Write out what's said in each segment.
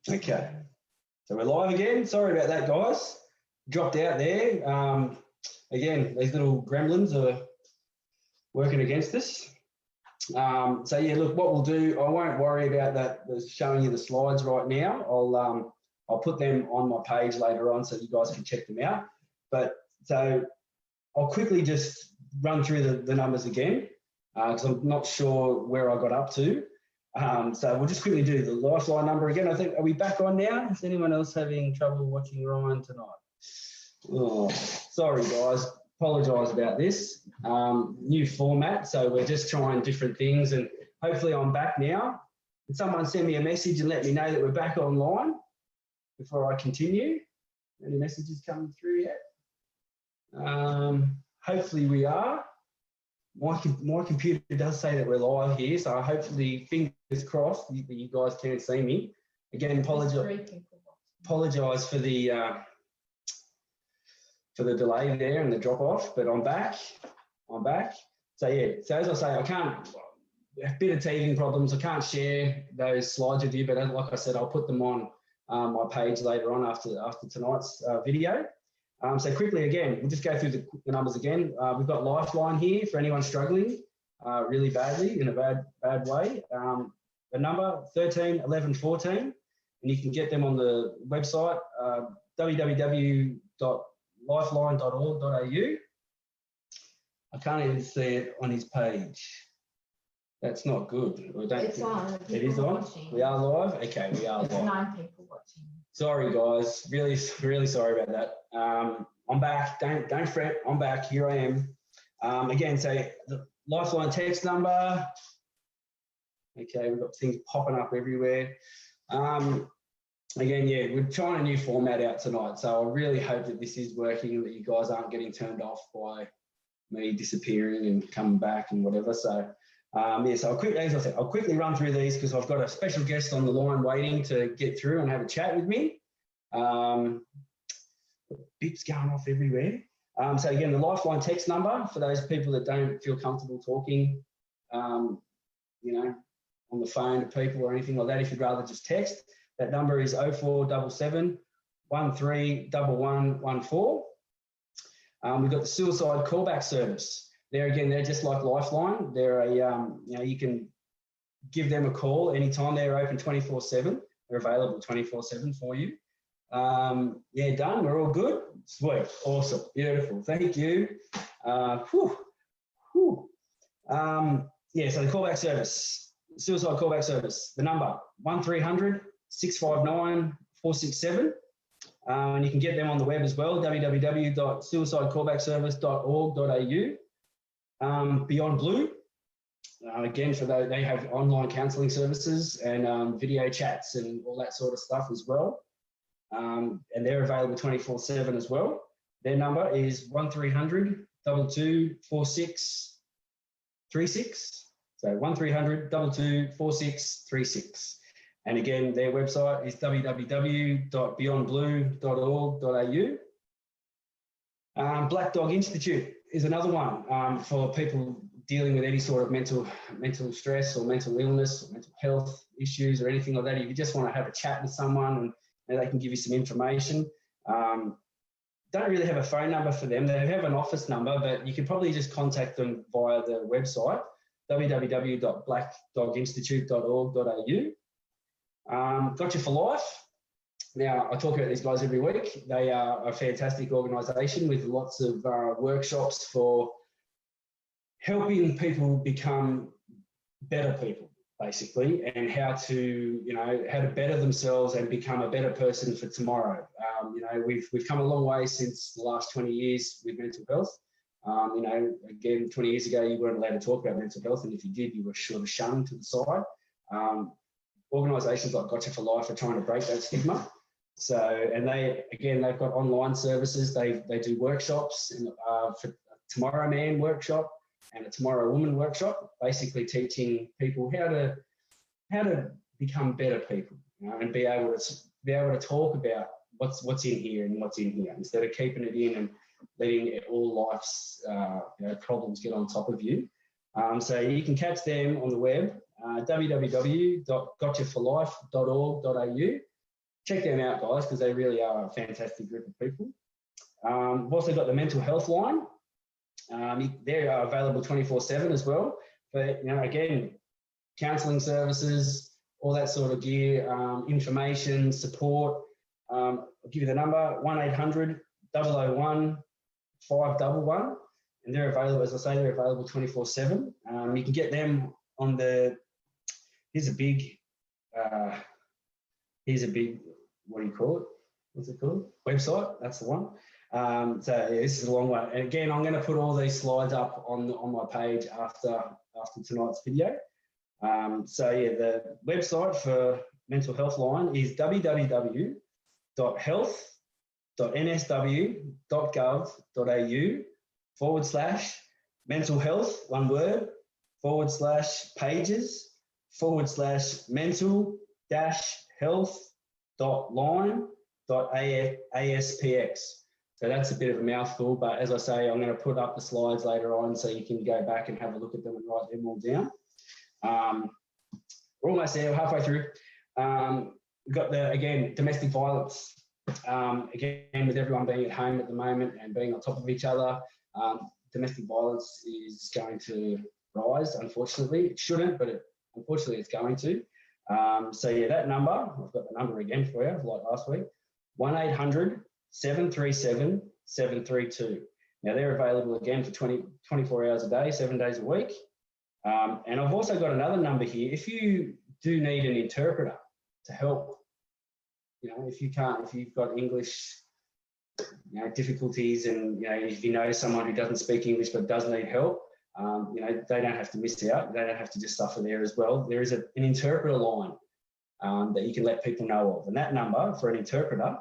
Okay, so we're live again. Sorry about that, guys. Dropped out there. Again, these little gremlins are working against us. So yeah, look, what we'll do, I won't worry about that, showing you the slides right now. I'll put them on my page later on so you guys can check them out. But so I'll quickly just run through the numbers again because I'm not sure where I got up to. So we'll just quickly do the Lifeline number again. I think, are we back on now? Is anyone else having trouble watching Ryan tonight? Oh, sorry guys, apologise about this. New format, so we're just trying different things, and hopefully I'm back now. Can someone send me a message and let me know that we're back online before I continue? Any messages coming through yet? Hopefully we are. My computer does say that we're live here, so hopefully, fingers crossed, you guys can see me. Again, apologise for the delay there and the drop off, but I'm back. So yeah, so as I say, I can't, a bit of teething problems. I can't share those slides with you, but like I said, I'll put them on my page later on after tonight's video. So quickly again, we'll just go through the numbers again. We've got Lifeline here for anyone struggling really badly in a bad way. The number 13 11 14, and you can get them on the website www.lifeline.org.au. I can't even see it on his page. That's not good. It's on. It is on. Watching. We are live. Okay, we are live. There's 9 people watching. Sorry guys, really sorry about that. I'm back. Don't fret. I'm back. Here I am. Again, so the Lifeline text number. Okay, we've got things popping up everywhere. Again, yeah, we're trying a new format out tonight, so I really hope that this is working and that you guys aren't getting turned off by me disappearing and coming back and whatever. So. Yeah, so I'll quickly run through these because I've got a special guest on the line waiting to get through and have a chat with me. Beeps going off everywhere. So again, the Lifeline text number for those people that don't feel comfortable talking, on the phone to people or anything like that. If you'd rather just text, that number is 0477 131114. We've got the suicide callback service. There again, they're just like Lifeline. They're you can give them a call anytime. They're open 24/7. They're available 24/7 for you. Yeah, done. We're all good. Sweet. Awesome. Beautiful. Thank you. Yeah, so the callback service, suicide callback service, the number 1300 659 467. And you can get them on the web as well, www.suicidecallbackservice.org.au. Beyond Blue, again, for those, they have online counselling services and video chats and all that sort of stuff as well. And they're available 24/7 as well. Their number is 1300 22 46 36. So 1300 22 46 36. And again, their website is www.beyondblue.org.au. Black Dog Institute is another one for people dealing with any sort of mental stress or mental illness or mental health issues or anything like that. If you just want to have a chat with someone and they can give you some information. Don't really have a phone number for them. They have an office number, but you can probably just contact them via the website, www.blackdoginstitute.org.au. Gotcha for Life. Now, I talk about these guys every week. They are a fantastic organisation with lots of workshops for helping people become better people, basically, and how to better themselves and become a better person for tomorrow. We've come a long way since the last 20 years with mental health. Again, 20 years ago, you weren't allowed to talk about mental health, and if you did, you were sort of shunned to the side. Organisations like Gotcha for Life are trying to break that stigma. So, and they've got online services. They do workshops for a Tomorrow Man workshop and a Tomorrow Woman workshop, basically teaching people how to become better people, and be able to talk about what's in here and what's in here instead of keeping it in and letting all life's problems get on top of you. So you can catch them on the web, www.gotchaforlife.org.au. check them out, guys, because they really are a fantastic group of people. We've also got the mental health line. They're available 24/7 as well. But, again, counselling services, all that sort of gear, information, support. I'll give you the number, 1800 001 511. And they're available, as I say, they're available 24/7. You can get them on here's a big, what do you call it? What's it called? Website, that's the one. So yeah, this is a long one. And again, I'm going to put all these slides up on my page after tonight's video. So yeah, the website for Mental Health Line is www.health.nsw.gov.au/mental health, one word, /pages/mental-health.line.aspx. So that's a bit of a mouthful, but as I say, I'm going to put up the slides later on so you can go back and have a look at them and write them all down. We're almost there, halfway through. We've got again, domestic violence. Again, with everyone being at home at the moment and being on top of each other, domestic violence is going to rise, unfortunately. It shouldn't, but unfortunately it's going to. So yeah, that number, I've got the number again for you, like last week, 1-800-737-732. Now they're available again for 24 hours a day, 7 days a week. And I've also got another number here. If you do need an interpreter to help, if you've got English, difficulties, and if you know someone who doesn't speak English but does need help, they don't have to miss out. They don't have to just suffer there as well. There is an interpreter line that you can let people know of, and that number for an interpreter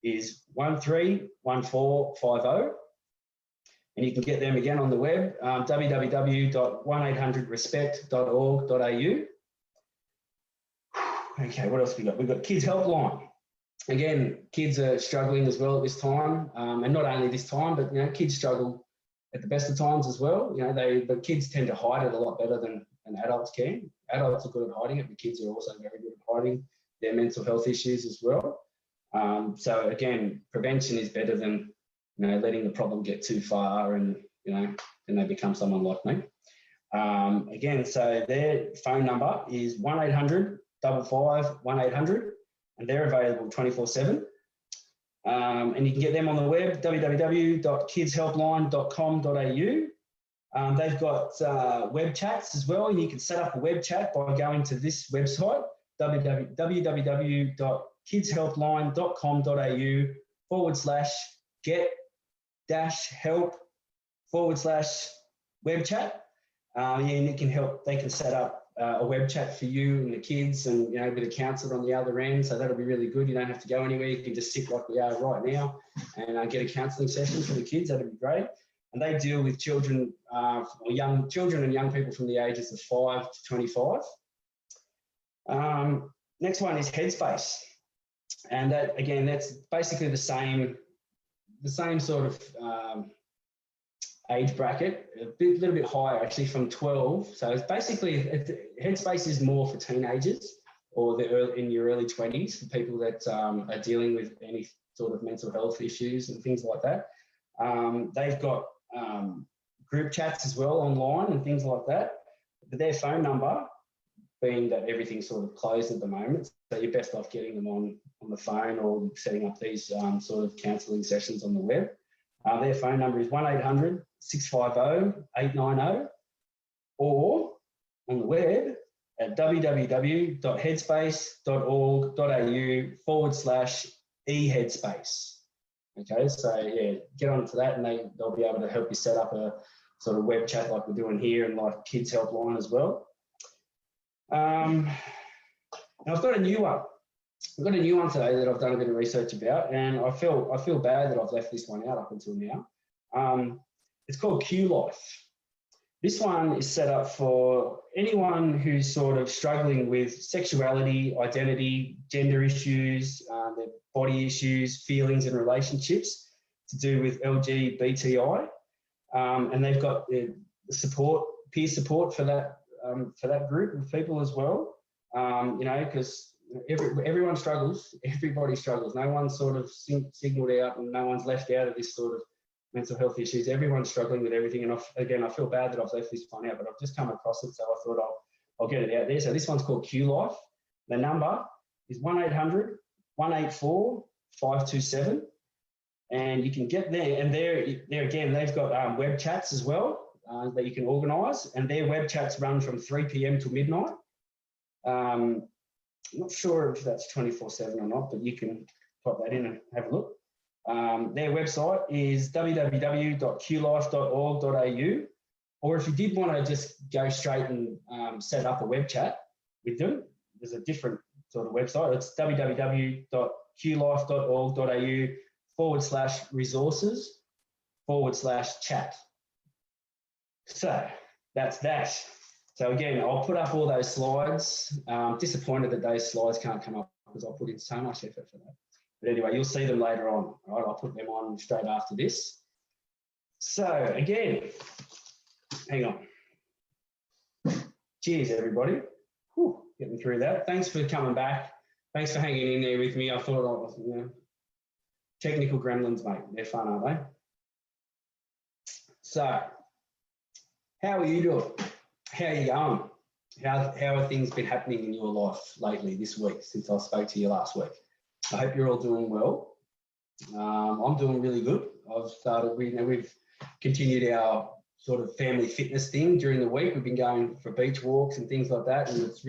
is 131450. And you can get them again on the web, www.1800respect.org.au. Okay, what else have we got? We've got Kids Helpline. Again, kids are struggling as well at this time, and not only this time, but kids struggle at the best of times as well. But kids tend to hide it a lot better than adults can. Adults are good at hiding it, but kids are also very good at hiding their mental health issues as well. So again, prevention is better than letting the problem get too far and then they become someone like me. Again, so their phone number is 1-800-55-1800. And they're available 24/7. And you can get them on the web, www.kidshelpline.com.au. They've got web chats as well, and you can set up a web chat by going to this website, www.kidshelpline.com.au/get-help/web chat. And it can help, they can set up a web chat for you and the kids, and a bit of counsellor on the other end, so that'll be really good. You don't have to go anywhere, you can just sit like we are right now and get a counselling session for the kids. That'd be great. And they deal with children, or young children and young people from the ages of 5 to 25. Next one is Headspace, and that again, that's basically the same sort of age bracket, a little bit higher actually, from 12. So it's basically, Headspace is more for teenagers or in your early 20s, for people that are dealing with any sort of mental health issues and things like that. They've got group chats as well online and things like that. But their phone number, being that everything's sort of closed at the moment, so you're best off getting them on the phone or setting up these sort of counselling sessions on the web. Their phone number is 1-800-650-890, or on the web at www.headspace.org.au/eHeadspace. Okay, so yeah, get onto that and they'll be able to help you set up a sort of web chat like we're doing here, and like Kids Helpline as well. Now I've got a new one. I've got a new one today that I've done a bit of research about, and I feel bad that I've left this one out up until now. It's called Q-Life. This one is set up for anyone who's sort of struggling with sexuality, identity, gender issues, their body issues, feelings and relationships to do with LGBTI. And they've got the support, peer support for that group of people as well. Because everyone struggles. Everybody struggles. No one's sort of signaled out, and no one's left out of this sort of mental health issues. Everyone's struggling with everything. And again, I feel bad that I've left this one out, but I've just come across it, so I thought I'll get it out there. So this one's called Q Life. The number is 1-800-184-527, and you can get there. And there again, they've got web chats as well that you can organise, and their web chats run from 3 p.m. till midnight. I'm not sure if that's 24/7 or not, but you can type that in and have a look. Their website is www.qlife.org.au, or if you did want to just go straight and set up a web chat with them, there's a different sort of website. It's www.qlife.org.au/resources/chat. So that's that. So again, I'll put up all those slides. Disappointed that those slides can't come up because I put in so much effort for that. But anyway, you'll see them later on. All right, I'll put them on straight after this. So again, hang on. Cheers, everybody. Whew, getting through that. Thanks for coming back. Thanks for hanging in there with me. I thought I was, technical gremlins, mate. They're fun, aren't they? So, how are you doing? How are you going? How have things been happening in your life lately this week since I spoke to you last week? I hope you're all doing well. I'm doing really good. We've continued our sort of family fitness thing during the week. We've been going for beach walks and things like that, and it's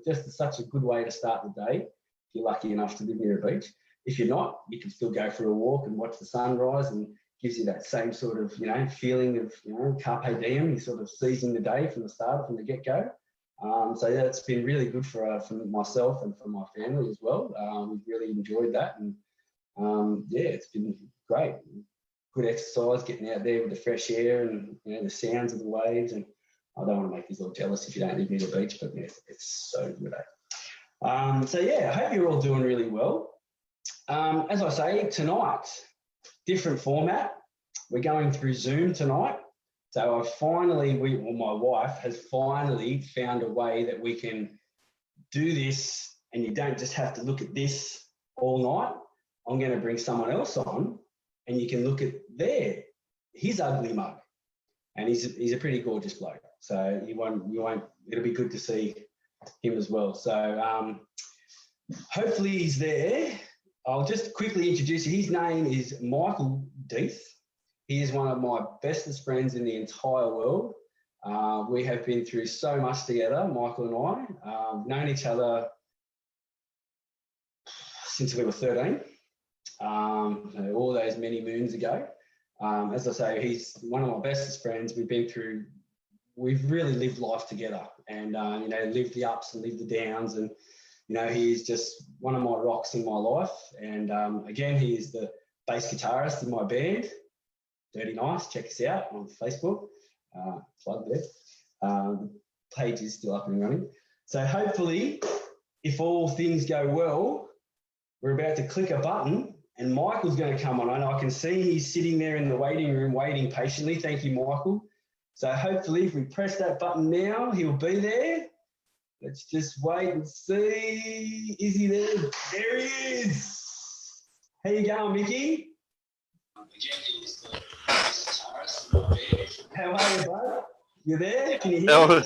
just such a good way to start the day if you're lucky enough to live near a beach. If you're not, you can still go for a walk and watch the sunrise, and gives you that same sort of, feeling of, carpe diem. You're sort of seizing the day from the get-go. So yeah, it's been really good for myself and for my family as well. We've really enjoyed that, and it's been great. Good exercise, getting out there with the fresh air and the sounds of the waves. And I don't want to make you all jealous if you don't live near the beach, but yeah, it's so good. So yeah, I hope you're all doing really well. As I say, tonight, different format. We're going through Zoom tonight. So my wife has finally found a way that we can do this, and you don't just have to look at this all night. I'm going to bring someone else on, and you can look at his ugly mug, and he's a pretty gorgeous bloke. So it'll be good to see him as well. So hopefully he's there. I'll just quickly introduce you. His name is Michael Deeth. He is one of my bestest friends in the entire world. We have been through so much together, Michael and I. Known each other since we were 13, all those many moons ago. As I say, he's one of my bestest friends. We've really lived life together, and lived the ups and lived the downs, and he's just one of my rocks in my life. And again, he is the bass guitarist in my band, Dirty Nice. Check us out on Facebook. Plug there. The page is still up and running. So hopefully, if all things go well, we're about to click a button and Michael's going to come on. And I can see he's sitting there in the waiting room waiting patiently. Thank you, Michael. So hopefully, if we press that button now, he'll be there. Let's just wait and see. Is he there? There he is. How you going, Mickey? How are you, bud? You there? Can you hear me?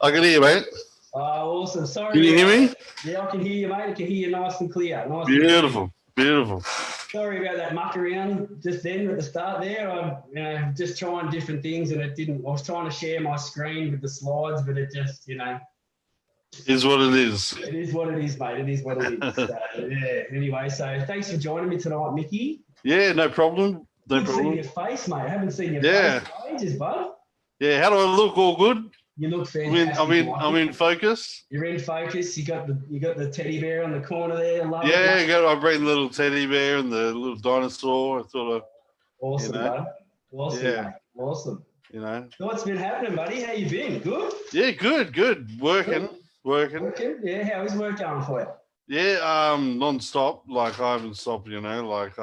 I can hear you, mate. Oh, awesome. Sorry. Can you hear me? Yeah, I can hear you, mate. I can hear you nice and clear. Beautiful. Sorry about that muck around just then at the start there. I'm just trying different things, and it didn't. I was trying to share my screen with the slides, but it just, Is what it is. It is what it is, mate. It is what it is. So, yeah. Anyway, so thanks for joining me tonight, Mickey. Yeah, no problem. Good to see your face, mate. I haven't seen your face for ages, bud. Yeah, how do I look? All good? You look fantastic. I'm in focus. You're in focus. You got the teddy bear on the corner there. I bring the little teddy bear and the little dinosaur. Awesome, bud. Awesome, yeah. mate. Awesome. So what's been happening, buddy? How you been? Good? Yeah, good. Working. Yeah, how is work going for you? Yeah, non-stop. Like I haven't stopped, like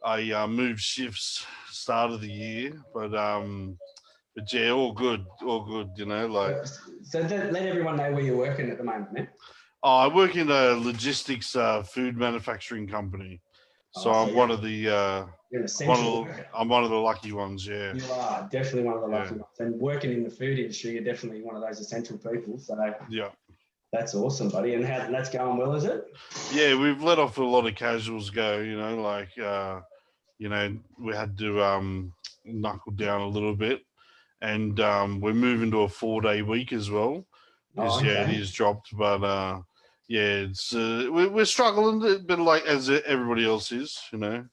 I moved shifts start of the year, but yeah, all good, like. So let everyone know where you're working at the moment, man. Oh, I work in a logistics food manufacturing company. So Oh, I'm so one of the You're an one essential of worker. I'm one of the lucky ones. Yeah. You are definitely one of the lucky Yeah. ones. And working in the food industry, you're definitely one of those essential people. So Yeah. that's awesome, buddy. And that's going well, is it? Yeah, we've let off a lot of casuals go, like we had to knuckle down a little bit, and we're moving to a 4-day week as well. Oh, Because it okay. is dropped, but yeah, it's we're struggling, but like as everybody else is, Yeah.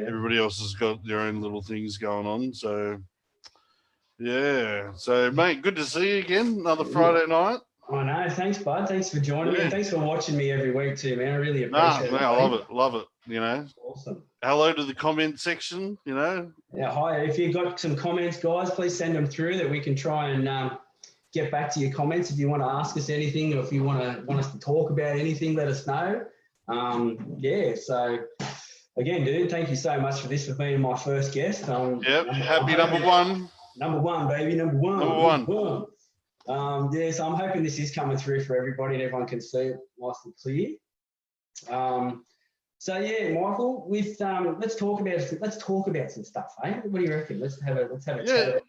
everybody else has got their own little things going on. So yeah, so mate, good to see you again. Another Friday night. I know. Thanks, bud. Thanks for joining me. Yeah. And thanks for watching me every week too, man. I really Nah, appreciate man, it. I buddy. love it. Awesome. Hello to the comment section. Yeah, hi. If you've got some comments, guys, please send them through that we can try and get back to your comments. If you want to ask us anything or if you want us to talk about anything, let us know. Yeah, so again, dude, thank you so much for this, for being my first guest. Yep, happy number one. Number one, baby, number one. Number one. Yeah, so I'm hoping this is coming through for everybody and everyone can see it nice and clear. So yeah, Michael, with let's talk about some stuff, eh? What do you reckon? Let's have a chat about something,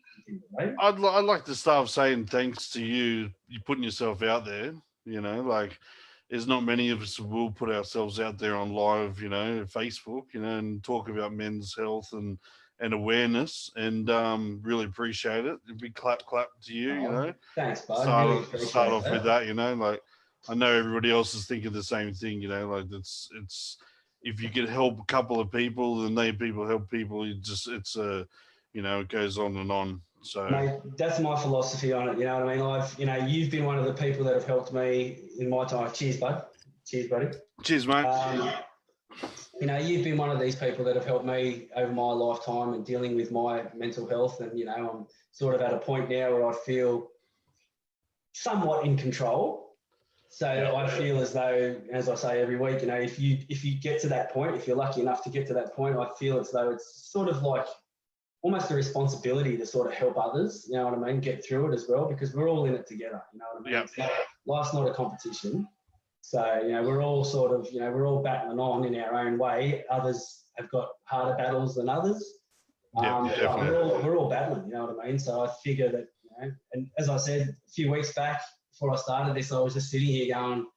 right? I'd like to start saying thanks to you putting yourself out there. Like there's not many of us who will put ourselves out there on live, Facebook, and talk about men's health and awareness, and really appreciate it. A big clap to you. Thanks, bud. Start off with that. Like I know everybody else is thinking the same thing. Like it's if you could help a couple of people, then people help people. It goes on and on. So, mate, that's my philosophy on it. You know what I mean? You've been one of the people that have helped me in my time. Cheers, bud. Cheers, buddy. Cheers, mate. You've been one of these people that have helped me over my lifetime and dealing with my mental health. And, I'm sort of at a point now where I feel somewhat in control. So I feel as though, as I say every week, if you get to that point, if you're lucky enough to get to that point, I feel as though it's sort of like almost a responsibility to sort of help others, you know what I mean, get through it as well, because we're all in it together, you know what I mean? Yeah. Life's not a competition. So, we're all sort of, we're all battling on in our own way. Others have got harder battles than others. Definitely. We're all battling, you know what I mean? So I figure that, and as I said a few weeks back, before I started this, I was just sitting here going,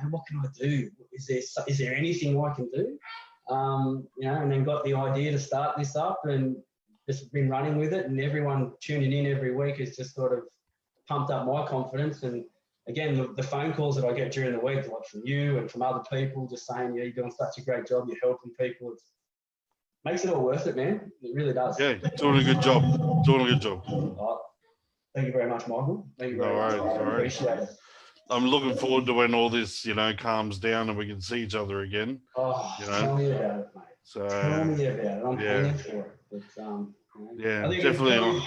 what can I do? Is there anything I can do? And then got the idea to start this up and just been running with it. And everyone tuning in every week has just sort of pumped up my confidence. And again, the phone calls that I get during the week, like from you and from other people, just saying, you're doing such a great job, you're helping people. It makes it all worth it, man. It really does. Yeah, doing a good job. Thank you very much, Michael. Thank you very much. I appreciate it. I'm looking forward to when all this, calms down and we can see each other again. Oh, tell me about it, mate. Tell me about it. I'm paying for it. But, yeah, I think definitely.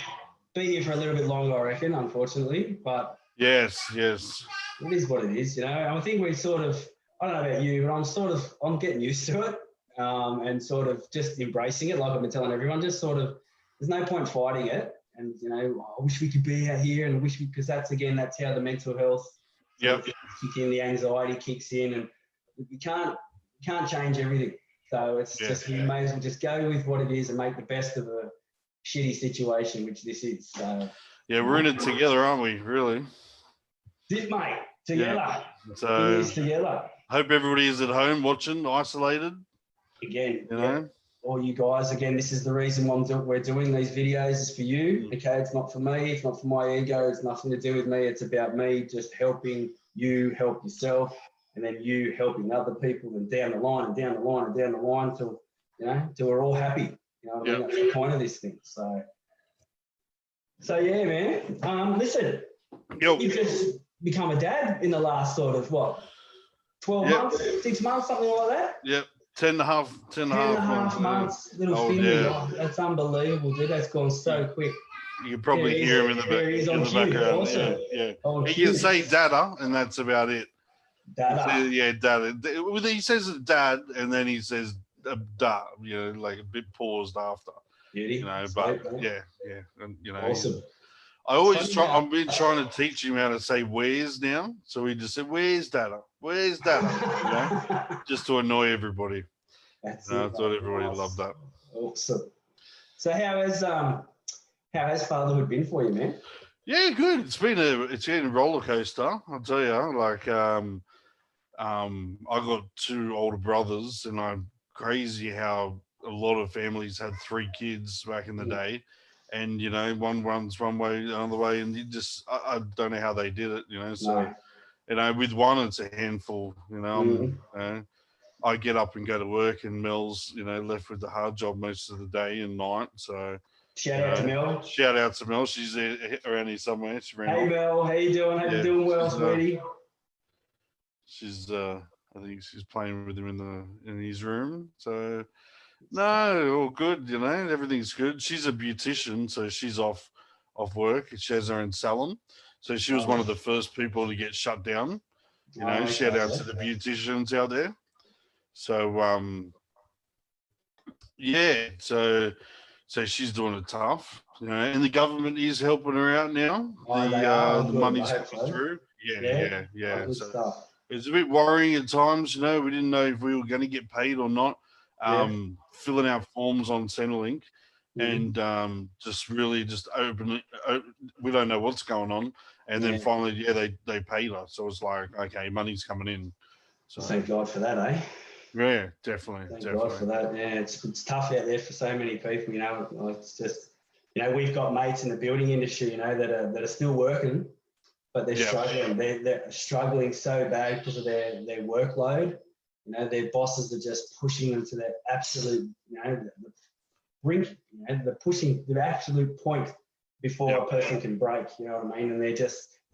Be here for a little bit longer, I reckon, unfortunately. But yes, it is what it is, I think we sort of, I don't know about you, but I'm getting used to it, and sort of just embracing it, like I've been telling everyone. Just sort of, there's no point fighting it. And, I wish we could be out here, and because that's how the mental health kicks in, the anxiety kicks in, and you can't change everything. So it's just, you may as well just go with what it is and make the best of a shitty situation, which this is. So we're in it together, aren't we? Really? This, mate, together. Yeah. So it is together. Hope everybody is at home watching, isolated. Again, all you guys, again, this is the reason we're doing these videos, is for you. Okay, it's not for me, it's not for my ego, it's nothing to do with me. It's about me just helping you help yourself, and then you helping other people, and down the line and down the line and down the line till we're all happy. You know what I mean? That's the point of this thing. So yeah, man. Listen, you've just become a dad in the last sort of 12 months, 6 months, something like that. Yep. 10 and a half months. Little Finley. Oh, that's unbelievable, dude. That's gone so quick. You can probably hear him in the background. Awesome. Yeah. He can say dada, and that's about it. Dada. Yeah, dada. He says dad, and then he says da, like a bit paused after. Beauty. But yeah. And, awesome. I always Funny try. how- I've been trying to teach him how to say "where's" now, so he just said "Where's Dada? Where's Dada?" You know, just to annoy everybody. That's I it. thought Mate. everybody Nice. loved that. Awesome. So how has fatherhood been for you, man? Yeah, good. It's been a roller coaster. I'll tell you. Like, I got two older brothers, and I'm crazy how a lot of families had three kids back in the Yeah. day, and you know, one runs one way, the other way, and I don't know how they did it. You know, so No. you know, with one it's a handful. You know, Mm. I get up and go to work, and Mel's left with the hard job most of the day and night. So Shout out to Mel. shout out to Mel. She's there, around here somewhere. She ran Hey off. Mel, how you doing? How you Yeah, doing well, she's, sweetie? She's I think she's playing with him in his room. So no, all good, everything's good. She's a beautician, so she's off work. She has her own salon. So she was one of the first people to get shut down. Shout out to the beauticians out there. So yeah, so she's doing it tough, and the government is helping her out now. The money's coming through. Yeah. Good So stuff. it's a bit worrying at times. We didn't know if we were going to get paid or not. Filling out forms on Centrelink, and just really just openly, we don't know what's going on. And then finally, they paid us. So it's like, okay, money's coming in. So Thank God for that, eh? yeah, definitely. Thank God for that. Yeah, it's tough out there for so many people. It's just, we've got mates in the building industry, that are still working, but they're struggling. They're struggling so bad because of their workload. Their bosses are just pushing them to their absolute, the brink. They're pushing the absolute point before a person can break. You know what I mean? And they're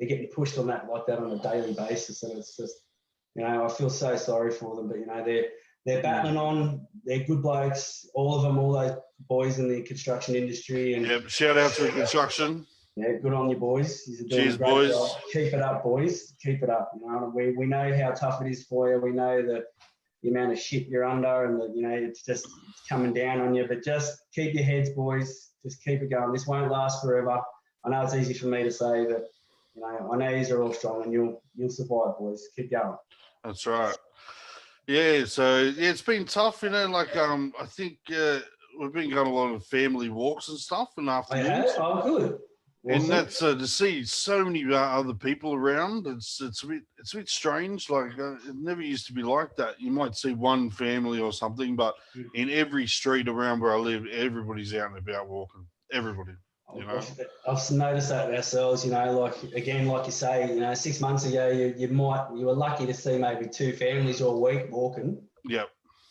getting pushed on that like that on a daily basis, and it's just. I feel so sorry for them, but they're battling on. They're good blokes, all of them, all those boys in the construction industry. And shout out to the construction. Yeah, good on you, boys. You're doing Cheers, a great boys. job. Keep it up, boys. Keep it up. We know how tough it is for you. We know the amount of shit you're under, and it's just coming down on you. But just keep your heads, boys. Just keep it going. This won't last forever. I know it's easy for me to say, but I know you're all strong, and you'll survive, boys. Keep going. That's right. Yeah, so it's been tough, I think we've been going a lot of family walks and stuff in the afternoons. Oh, good. And that's to see so many other people around. It's a bit strange. Like it never used to be like that. You might see one family or something, but in every street around where I live, everybody's out and about walking. Everybody. I've noticed that ourselves. Like you say, 6 months ago, you were lucky to see maybe two families all week walking. Yep.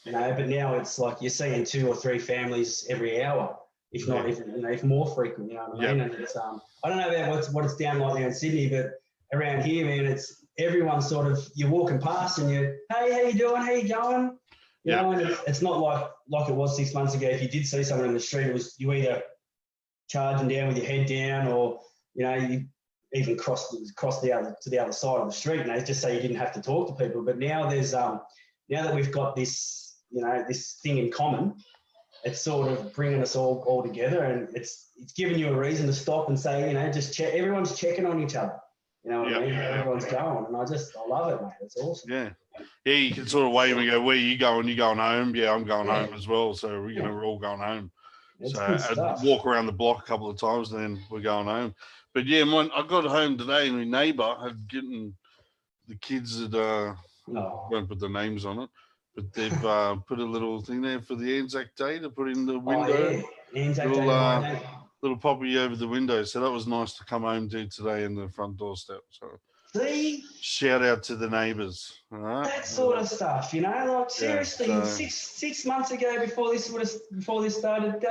But now it's like you're seeing 2 or 3 families every hour. If not, if more frequent, you know what I mean? And it's I don't know about what it's down like now in Sydney, but around here, man, it's everyone sort of you're walking past and hey, how you doing? How you going? You know, and it's not like it was 6 months ago. If you did see someone in the street, it was you either charging down with your head down, or you even cross to the other side of the street, just so you didn't have to talk to people. But now there's now that we've got this this thing in common. It's sort of bringing us all together, and it's giving you a reason to stop and say, just check. Everyone's checking on each other. You know what I mean? Everyone's going, and I love it, mate. It's awesome. Yeah, you can sort of wave and go, "Where are you going? You going home?" Yeah, I'm going home as well. So we're all going home. It's so good I'd stuff. walk around the block a couple of times, then we're going home. But yeah, I got home today, and my neighbour had getting the kids that won't put the names on it. But they've put a little thing there for the Anzac Day to put in the window. Anzac Day. Little poppy over the window. So that was nice to come home to today in the front doorstep. So see, shout out to the neighbours. All right? That sort of stuff, like seriously, 6 months ago before this started,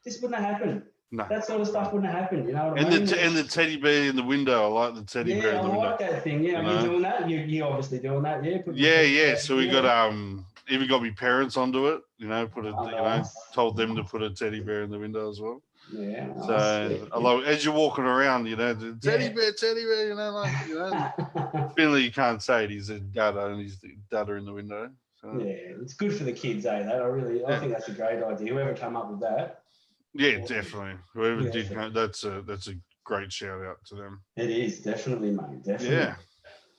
this wouldn't have happened. No. That sort of stuff wouldn't have happened. You know what I mean? And the teddy bear in the window. I like the teddy bear in the window. Yeah, I like that thing. Yeah, are you doing that? You obviously doing that. Yeah. So we got even got my parents onto it. Told them to put a teddy bear in the window as well. Yeah. So I love it. As you're walking around, the teddy bear, Finally, you can't say it. He's a dada, and he's the dada in the window. So. Yeah, it's good for the kids, eh? I think that's a great idea. Whoever came up with that. Yeah, definitely. Whoever did, that's a great shout out to them. It is definitely, mate. Definitely. Yeah.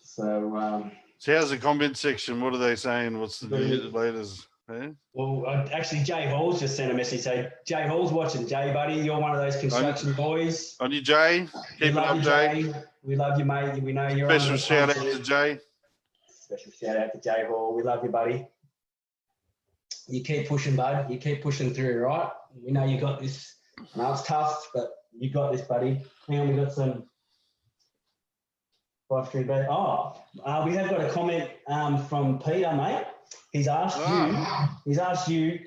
So, So how's the comment section? What are they saying? What's the Brilliant. latest? Eh? well, actually, Jay Hall's just sent a message. Say, Jay Hall's watching. Jay, buddy, you're one of those construction boys. On you, Jay. We Keep it love up, you, Jay. We love you, mate. We know you're Special on the shout out front to Jay. Special shout out to Jay Hall. We love you, buddy. You keep pushing, bud. You keep pushing through, right? We know you got this. I know it's tough, but you got this, buddy. Hang on, we got some 5-3 bet. We have got a comment from Peter, mate. He's asked you,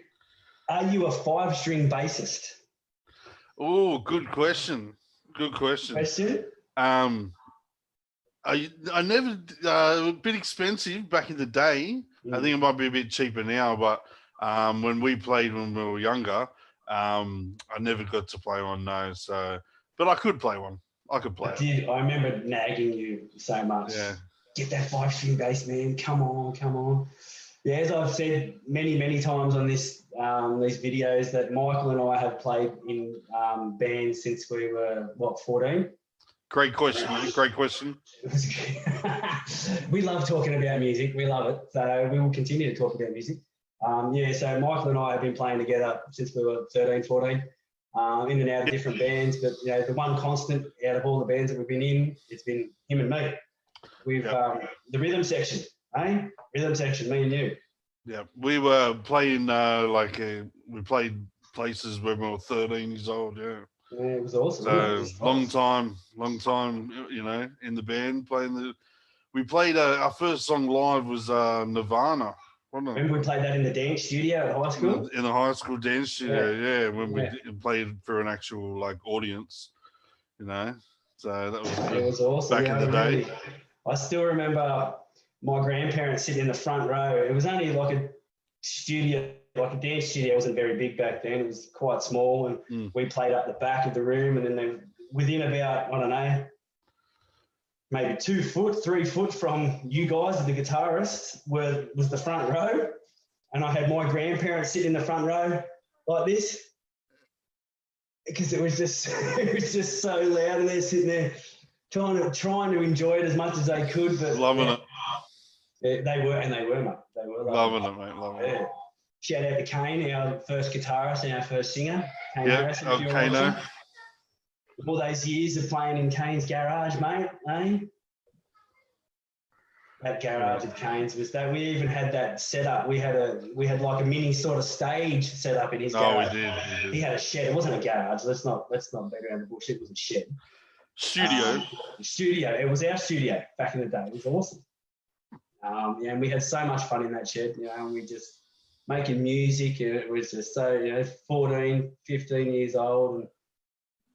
are you a 5-string bassist? Oh, good question. Good question. Question? I never a bit expensive back in the day. I think it might be a bit cheaper now, but when we played when we were younger, I never got to play one. No, so but I could play one. I could play it. I remember nagging you so much. Yeah. Get that 5-string bass, man. Come on. Yeah, as I've said many times on this these videos, that Michael and I have played in bands since we were 14. Great question. Mate. Great question. We love talking about music. We love it. So we will continue to talk about music. So Michael and I have been playing together since we were 13, 14, in and out of different bands. But, the one constant out of all the bands that we've been in, it's been him and me. We've the rhythm section, Rhythm section, me and you. Yeah, we were playing we played places when we were 13 years old. Yeah. Yeah, it was awesome. So long time, in the band playing we played our first song live was Nirvana. Wasn't it? Remember we played that in the dance studio at high school? In the high school dance studio, when we played for an actual audience, So that was good. It was awesome. Back in the day. I still remember my grandparents sitting in the front row. It was only like a studio, like a dance studio. It wasn't very big back then. It was quite small, and we played up the back of the room. And then within about, I don't know, maybe 2 foot, 3 foot from you guys, the guitarists, was the front row. And I had my grandparents sit in the front row like this, because it was just so loud, and they're sitting there trying to enjoy it as much as they could. But loving it. They were, mate. They were loving it, mate. Loving it. Shout out to Kane, our first guitarist and our first singer. Kane Harrison, Kano. All those years of playing in Kane's garage, mate, eh? That garage of Kane's was that. We even had that set up. We had like a mini sort of stage set up in his garage. We did. He had a shed. It wasn't a garage. Let's not beat around the bush. It was a shed. Studio. It was our studio back in the day. It was awesome. And we had so much fun in that shed, and we just making music, and it was just so, 14, 15 years old, and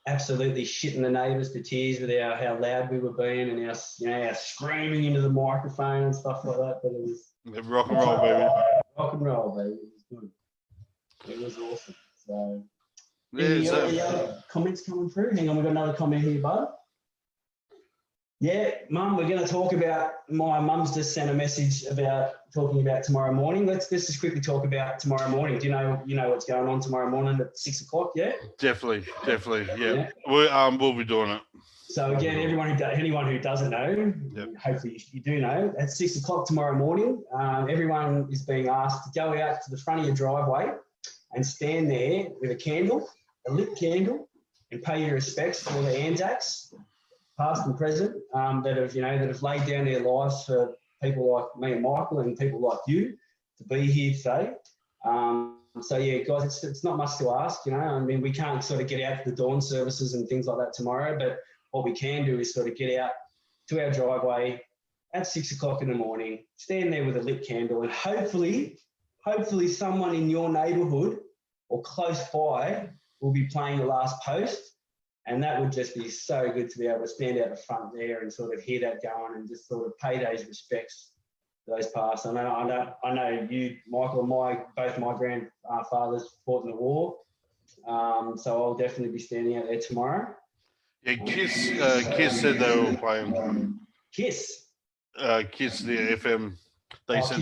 absolutely shitting the neighbours to tears with how loud we were being, and our screaming into the microphone and stuff like that. But it was rock and roll, baby. Rock and roll, baby. It was good. It was awesome. So, any other comments coming through? Hang on, we've got another comment here, bud. Yeah, Mum, we're going to talk about, my mum's just sent a message about talking about tomorrow morning. Let's just quickly talk about tomorrow morning. Do you know what's going on tomorrow morning at 6 o'clock? Yeah? Definitely. Yeah. We'll be doing it. So again, anyone who doesn't know, hopefully you do know, at 6 o'clock tomorrow morning, everyone is being asked to go out to the front of your driveway and stand there with a lit candle, and pay your respects to all the Anzacs, past and present, that have laid down their lives for people like me and Michael and people like you to be here today. So yeah, guys, it's not much to ask, I mean, we can't sort of get out to the dawn services and things like that tomorrow, but what we can do is sort of get out to our driveway at 6 o'clock in the morning, stand there with a lit candle, and hopefully someone in your neighbourhood or close by will be playing The Last Post. And that would just be so good to be able to stand out the front there and sort of hear that going and just sort of pay those respects to those past. I know you, Michael, and both my grandfathers fought in the war. So I'll definitely be standing out there tomorrow. Yeah, Kiss said they were playing. Kiss, the FM. They said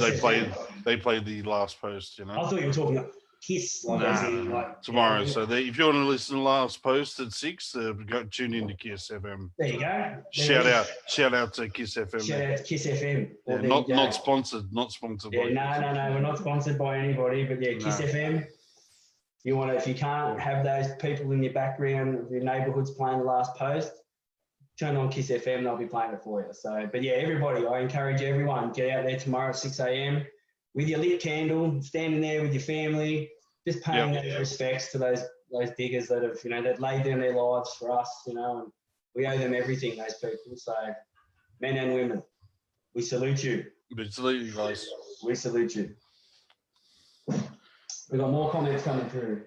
they played The Last Post. I thought you were talking. Kiss, like as in, Nah, like tomorrow. yeah, So if you want to listen to the last post at 6, go tune in to Kiss FM. there you go. Shout out to Kiss FM. Shout out to Kiss FM. Yeah, Well, there you go. not sponsored. Yeah, by no, we're not sponsored by anybody, but yeah, Kiss No. FM. If you can't have those people in your background of your neighbourhoods playing the last post, turn on Kiss FM, they'll be playing it for you. So, but yeah, everybody, I encourage everyone, get out there tomorrow at 6 a.m. with your lit candle, standing there with your family, just paying those respects to those diggers that have, that laid down their lives for us, and we owe them everything, those people. So, men and women, we salute you. We salute you guys. We salute you. We've got more comments coming through.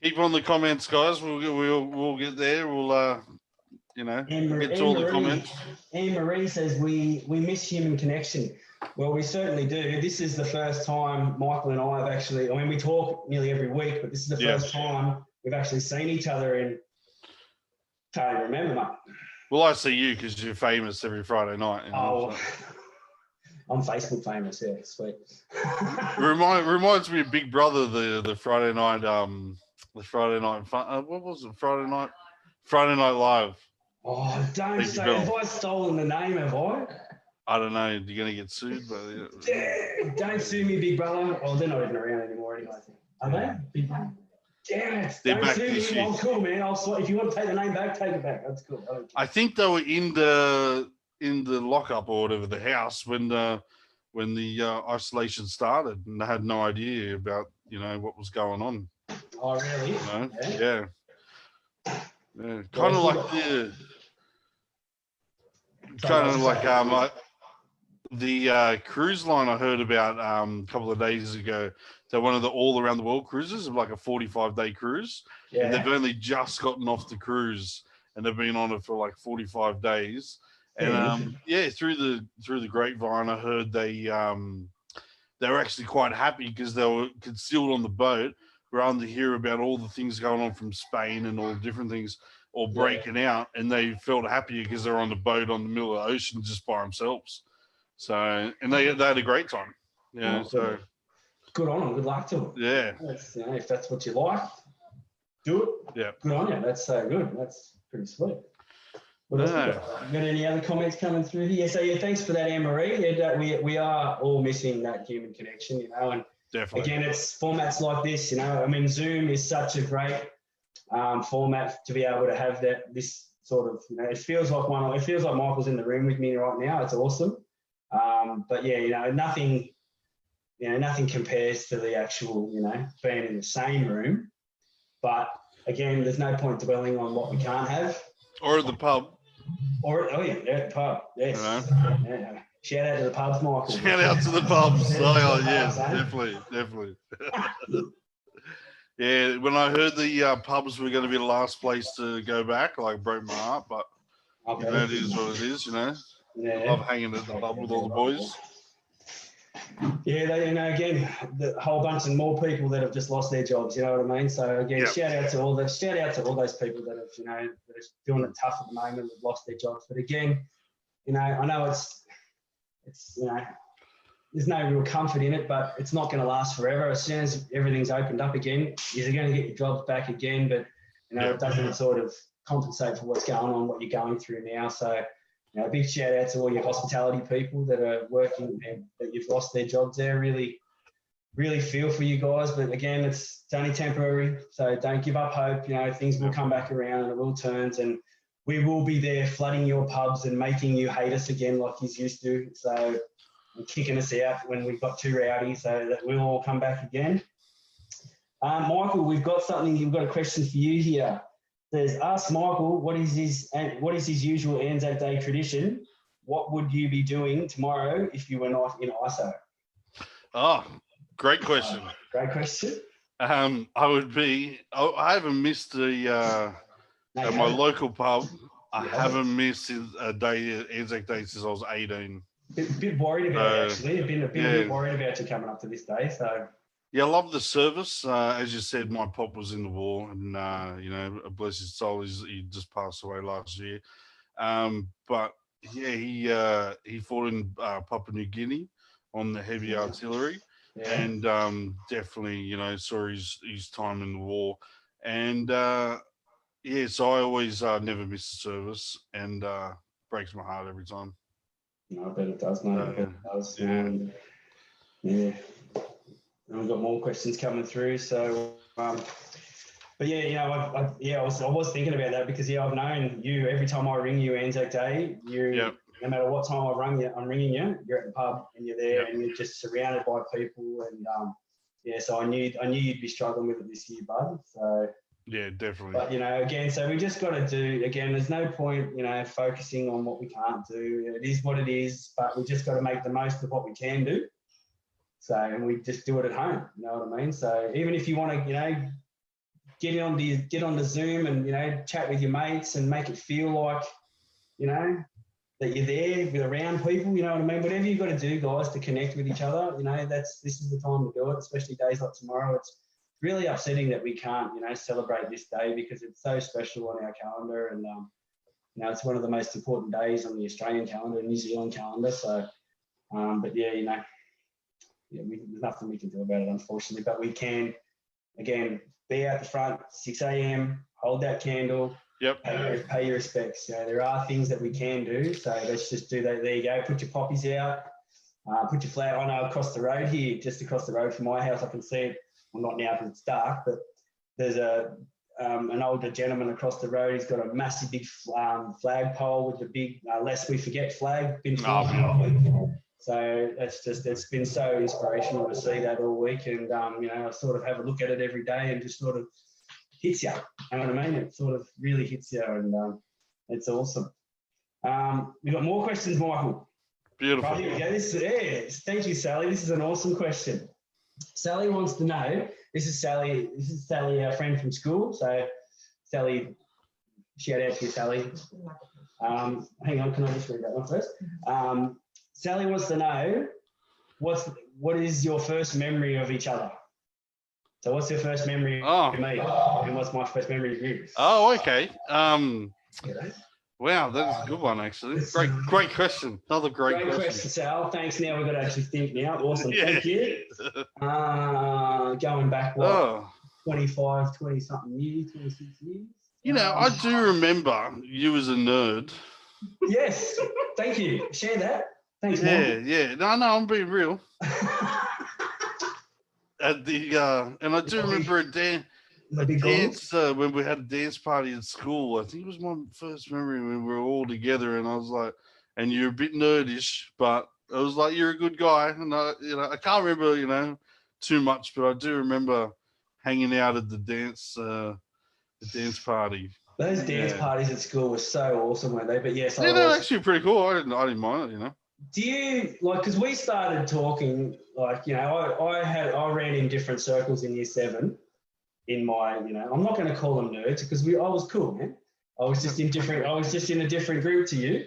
Keep on the comments, guys. We'll get there. We'll get to all the comments. Anne-Marie says we miss human connection. Well, we certainly do. This is the first time Michael and I have actually, we talk nearly every week, but this is the first time we've actually seen each other in, can't even remember, mate. Well, I see you because you're famous every Friday night. So. I'm Facebook famous, yeah, sweet. Reminds me of Big Brother, the Friday night, fun. What was it? Friday Night Live. Oh, don't say, have I stolen the name, have I? I don't know. You're going to get sued, but don't sue me, Big Brother. Oh, they're not even around anymore anyway. Are they? Big Brother. Damn it. They're don't back sue this me. year. I'm cool, man. If you want to take the name back, take it back. That's cool. I think they were in the lockup or whatever, the house, when the isolation started, and they had no idea about what was going on. Oh, really? Yeah. Kind of like the cruise line I heard about a couple of days ago. So one of the all around the world cruises, like a 45-day cruise, and they've only just gotten off the cruise, and they've been on it for like 45 days. And through the grapevine, I heard they were actually quite happy because they were concealed on the boat, rather than hear about all the things going on from Spain and all the different things all breaking out, and they felt happier because they're on the boat on the middle of the ocean just by themselves. So, and they had a great time. Yeah, so good on them. Good luck to them. Yeah, if that's what you like, do it. Yeah, good on you. That's so good. That's pretty sweet. What else we got any other comments coming through here? So thanks for that, Anne-Marie. We are all missing that human connection, and definitely. Again, it's formats like this, Zoom is such a great format to be able to have this sort of, it feels like Michael's in the room with me right now. It's awesome. But nothing compares to the actual, being in the same room. But again, there's no point dwelling on what we can't have. Or the pub. The pub. Yes. Yeah. Shout out to the pubs, Michael. Shout out to the pubs. Yes, definitely. Yeah, when I heard the pubs were going to be the last place to go back, like broke my heart, but it is what it is, I love hanging at the pub with all the boys. Yeah, again, the whole bunch and more people that have just lost their jobs. You know what I mean? So again, shout out to all those people that have, that are doing it tough at the moment, have lost their jobs. But again, I know it's there's no real comfort in it, but it's not going to last forever. As soon as everything's opened up again, you're going to get your jobs back again. But it doesn't sort of compensate for what's going on, what you're going through now. So. A big shout out to all your hospitality people that are working and that you've lost their jobs there. Really, really feel for you guys. But again, it's only temporary. So don't give up hope. Things will come back around and it will turn. And we will be there flooding your pubs and making you hate us again like you used to. So and kicking us out when we've got too rowdy so that we'll all come back again. Michael, we've got a question for you here. Says, ask Michael, what is his usual Anzac Day tradition? What would you be doing tomorrow if you were not in ISO? Oh, great question. Great question. I haven't missed my local pub. I haven't missed a day, Anzac Day, since I was 18. A bit worried about it, actually. I've been a bit worried about you coming up to this day, so... Yeah, I love the service. As you said, my pop was in the war, and bless his soul, he just passed away last year. But yeah, he fought in Papua New Guinea on the heavy artillery, Yeah. and definitely, you know, saw his time in the war, and yeah, so I always never miss a service, and breaks my heart every time. No, I bet it does, mate. I bet So, it does. yeah. Yeah. And we've got more questions coming through. So, but yeah, you know, I was thinking about that because I've known you every time I ring you Anzac Day. Yep. No matter what time I'm ringing you. You're at the pub and you're there, Yep. and you're just surrounded by people. And yeah, so I knew you'd be struggling with it this year, bud. So. Yeah, definitely. But, you know, again, so we just got to do, again, there's no point, you know, focusing on what we can't do. It is what it is, but we just got to make the most of what we can do. So, and we just do it at home, you know what I mean? So even if you want to, you know, get on the Zoom and, you know, chat with your mates and make it feel like, you know, that you're there with around people, you know what I mean? Whatever you've got to do, guys, to connect with each other, you know, this is the time to do it, especially days like tomorrow. It's really upsetting that we can't, you know, celebrate this day because it's so special on our calendar, and you know, it's one of the most important days on the Australian calendar and New Zealand calendar. So, but yeah, you know, yeah, there's nothing we can do about it, unfortunately. But we can, again, be out the front, 6 a.m., hold that candle. Yep. Pay your respects. You know, there are things that we can do. So let's just do that. There you go. Put your poppies out. Put your flag. I know across the road here, just across the road from my house, I can see it. Well, not now because it's dark, but there's an older gentleman across the road. He's got a massive big flagpole with the big "Lest We Forget" flag. So it's been so inspirational to see that all week, and you know, I sort of have a look at it every day and just sort of hits you. You know what I mean? It sort of really hits you, and it's awesome. We've got more questions, Michael. Beautiful. Right, here we go. Thank you, Sally. This is an awesome question. Sally wants to know. This is Sally, our friend from school. So, Sally, shout out to you, Sally. Hang on, can I just read that one first? Sally wants to know what is your first memory of each other? So, what's your first memory of me, and what's my first memory of you? Oh, okay. Wow, that is a good one, actually. Great question. Another great question, Sal. Thanks. Now we've got to actually think now. Awesome. Yeah. Thank you. Going back, 25, 20-something years, 26 years? You know, I do remember you as a nerd. Yes. Thank you. Share that. Thanks, Yeah. No, I'm being real. At the and I do remember a dance when we had a dance party at school. I think it was my first memory when we were all together, and I was like, and you're a bit nerdish, but I was like, you're a good guy, and I can't remember, too much, but I do remember hanging out at the dance party. Those dance parties at school were so awesome, weren't they? But yes, they're actually pretty cool. I didn't mind it, Do you because we started talking I ran in different circles in year 7 in my I'm not going to call them nerds because I was cool, man. I was just in a different group to you,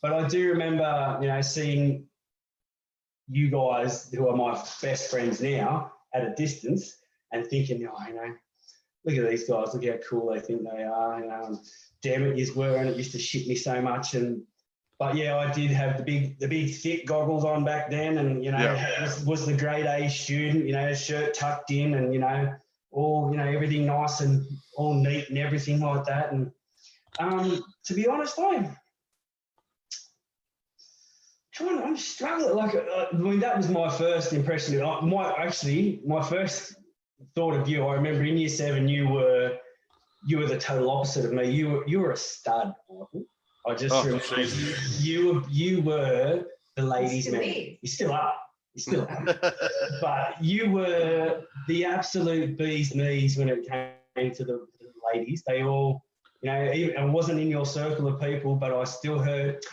but I do remember seeing you guys who are my best friends now at a distance and thinking look at these guys, look how cool they think they are, and damn it, you were, and it used to shit me so much. But yeah, I did have the big thick goggles on back then, and was the grade A student, shirt tucked in, and all everything nice and all neat and everything like that. And to be honest, I'm struggling. That was my first impression. My first thought of you, I remember in year 7, you were the total opposite of me. You were a stud, Michael. I just remember you were the ladies' man. You still are. But you were the absolute bee's knees when it came to the ladies. They all, I wasn't in your circle of people, but I still heard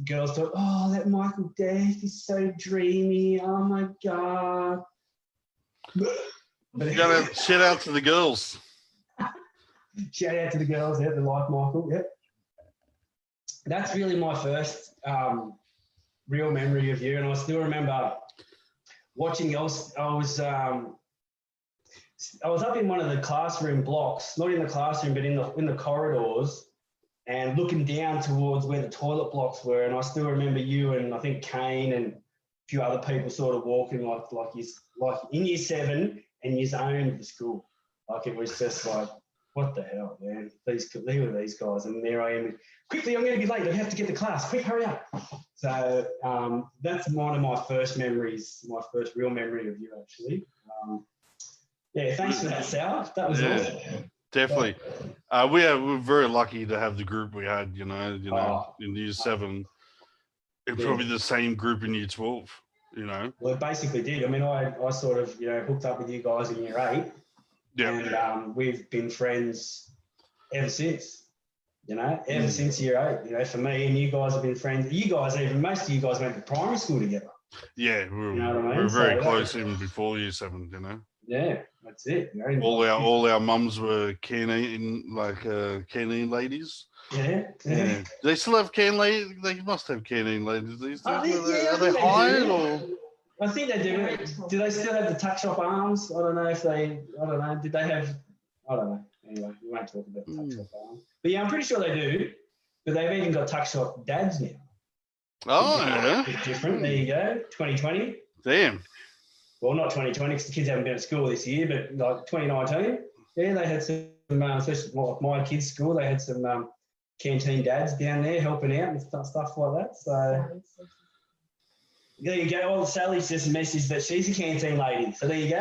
girls talk, oh, that Michael Death is so dreamy. Oh, my God. But shout out to the girls. Shout out to the girls that like Michael, yep. That's really my first real memory of you, and I still remember watching. I was up in one of the classroom blocks, not in the classroom, but in the corridors, and looking down towards where the toilet blocks were. And I still remember you and I think Kane and a few other people sort of walking like in year 7 and years owned the school. Like it was just like, what the hell, man? Who are these guys? And there I am. Quickly, I'm going to be late. I have to get to class. Quick, hurry up. So that's one of my first memories, my first real memory of you, actually. Yeah, thanks for that, Sal. That was awesome. Definitely. We're very lucky to have the group we had, in year 7. And probably the same group in year 12, Well, it basically did. I mean, I sort of, hooked up with you guys in year 8. Yeah. And we've been friends ever since, ever since year 8. For me, and you guys have been friends. Most of you guys went to primary school together. Yeah, we what I were mean? very So close even before year 7, Yeah, that's it. All our mums were canine ladies. Yeah. Do they still have canine ladies? They must have canine ladies these days. I think- Are they they hired do. or? I think they do. Do they still have the tuck shop arms? I don't know. Did they have? I don't know. Anyway, we won't talk about tuck shop arms. But yeah, I'm pretty sure they do. But they've even got tuck shop dads now. Oh, yeah. It's different. There you go. 2020. Damn. Well, not 2020 because the kids haven't been at school this year, but like 2019. Yeah, they had some, especially like my kids' school, they had some canteen dads down there helping out and stuff like that. So there you go. Well, Sally's just messaged that she's a canteen lady. So there you go.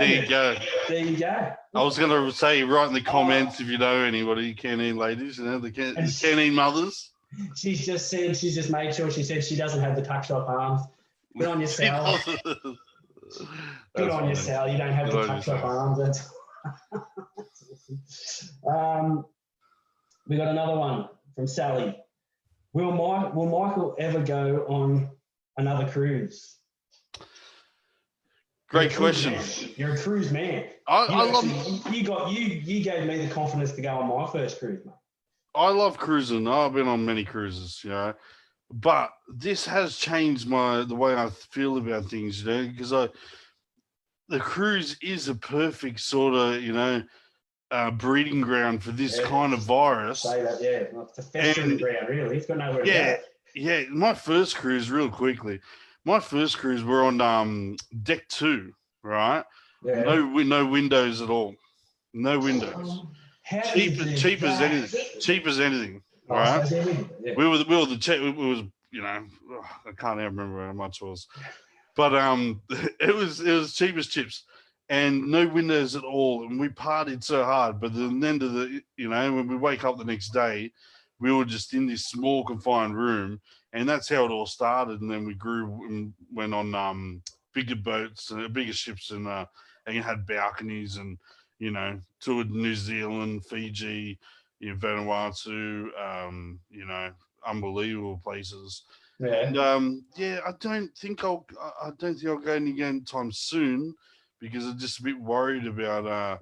There you go. I was going to say, write in the comments if you know anybody, canteen ladies, the canteen mothers. She's just made sure she said she doesn't have the tuck shop arms. Good on you, Sal. Good on you, Sal. You don't have the tuck shop arms. That's awesome. We got another one from Sally. Will Michael ever go on another cruise? Great question. You're a cruise man. You gave me the confidence to go on my first cruise, mate. I love cruising. I've been on many cruises, but this has changed the way I feel about things, because the cruise is a perfect sort of, breeding ground for this kind of virus. Say that, yeah. It's a festering ground, really. It's got nowhere to go. Yeah. My first cruise, real quickly. We're on deck 2, right? Yeah. No windows at all. No windows. Cheap as anything. Right? Yeah. We were the cheap. It was, I can't even remember how much it was, but it was cheap as chips, and no windows at all. And we partied so hard, but at the end of when we wake up the next day, we were just in this small confined room, and that's how it all started. And then we grew and went on bigger boats, bigger ships, and you had balconies and. Toured New Zealand, Fiji, Vanuatu, unbelievable places. Yeah. And I don't think I'll go anytime soon because I'm just a bit worried about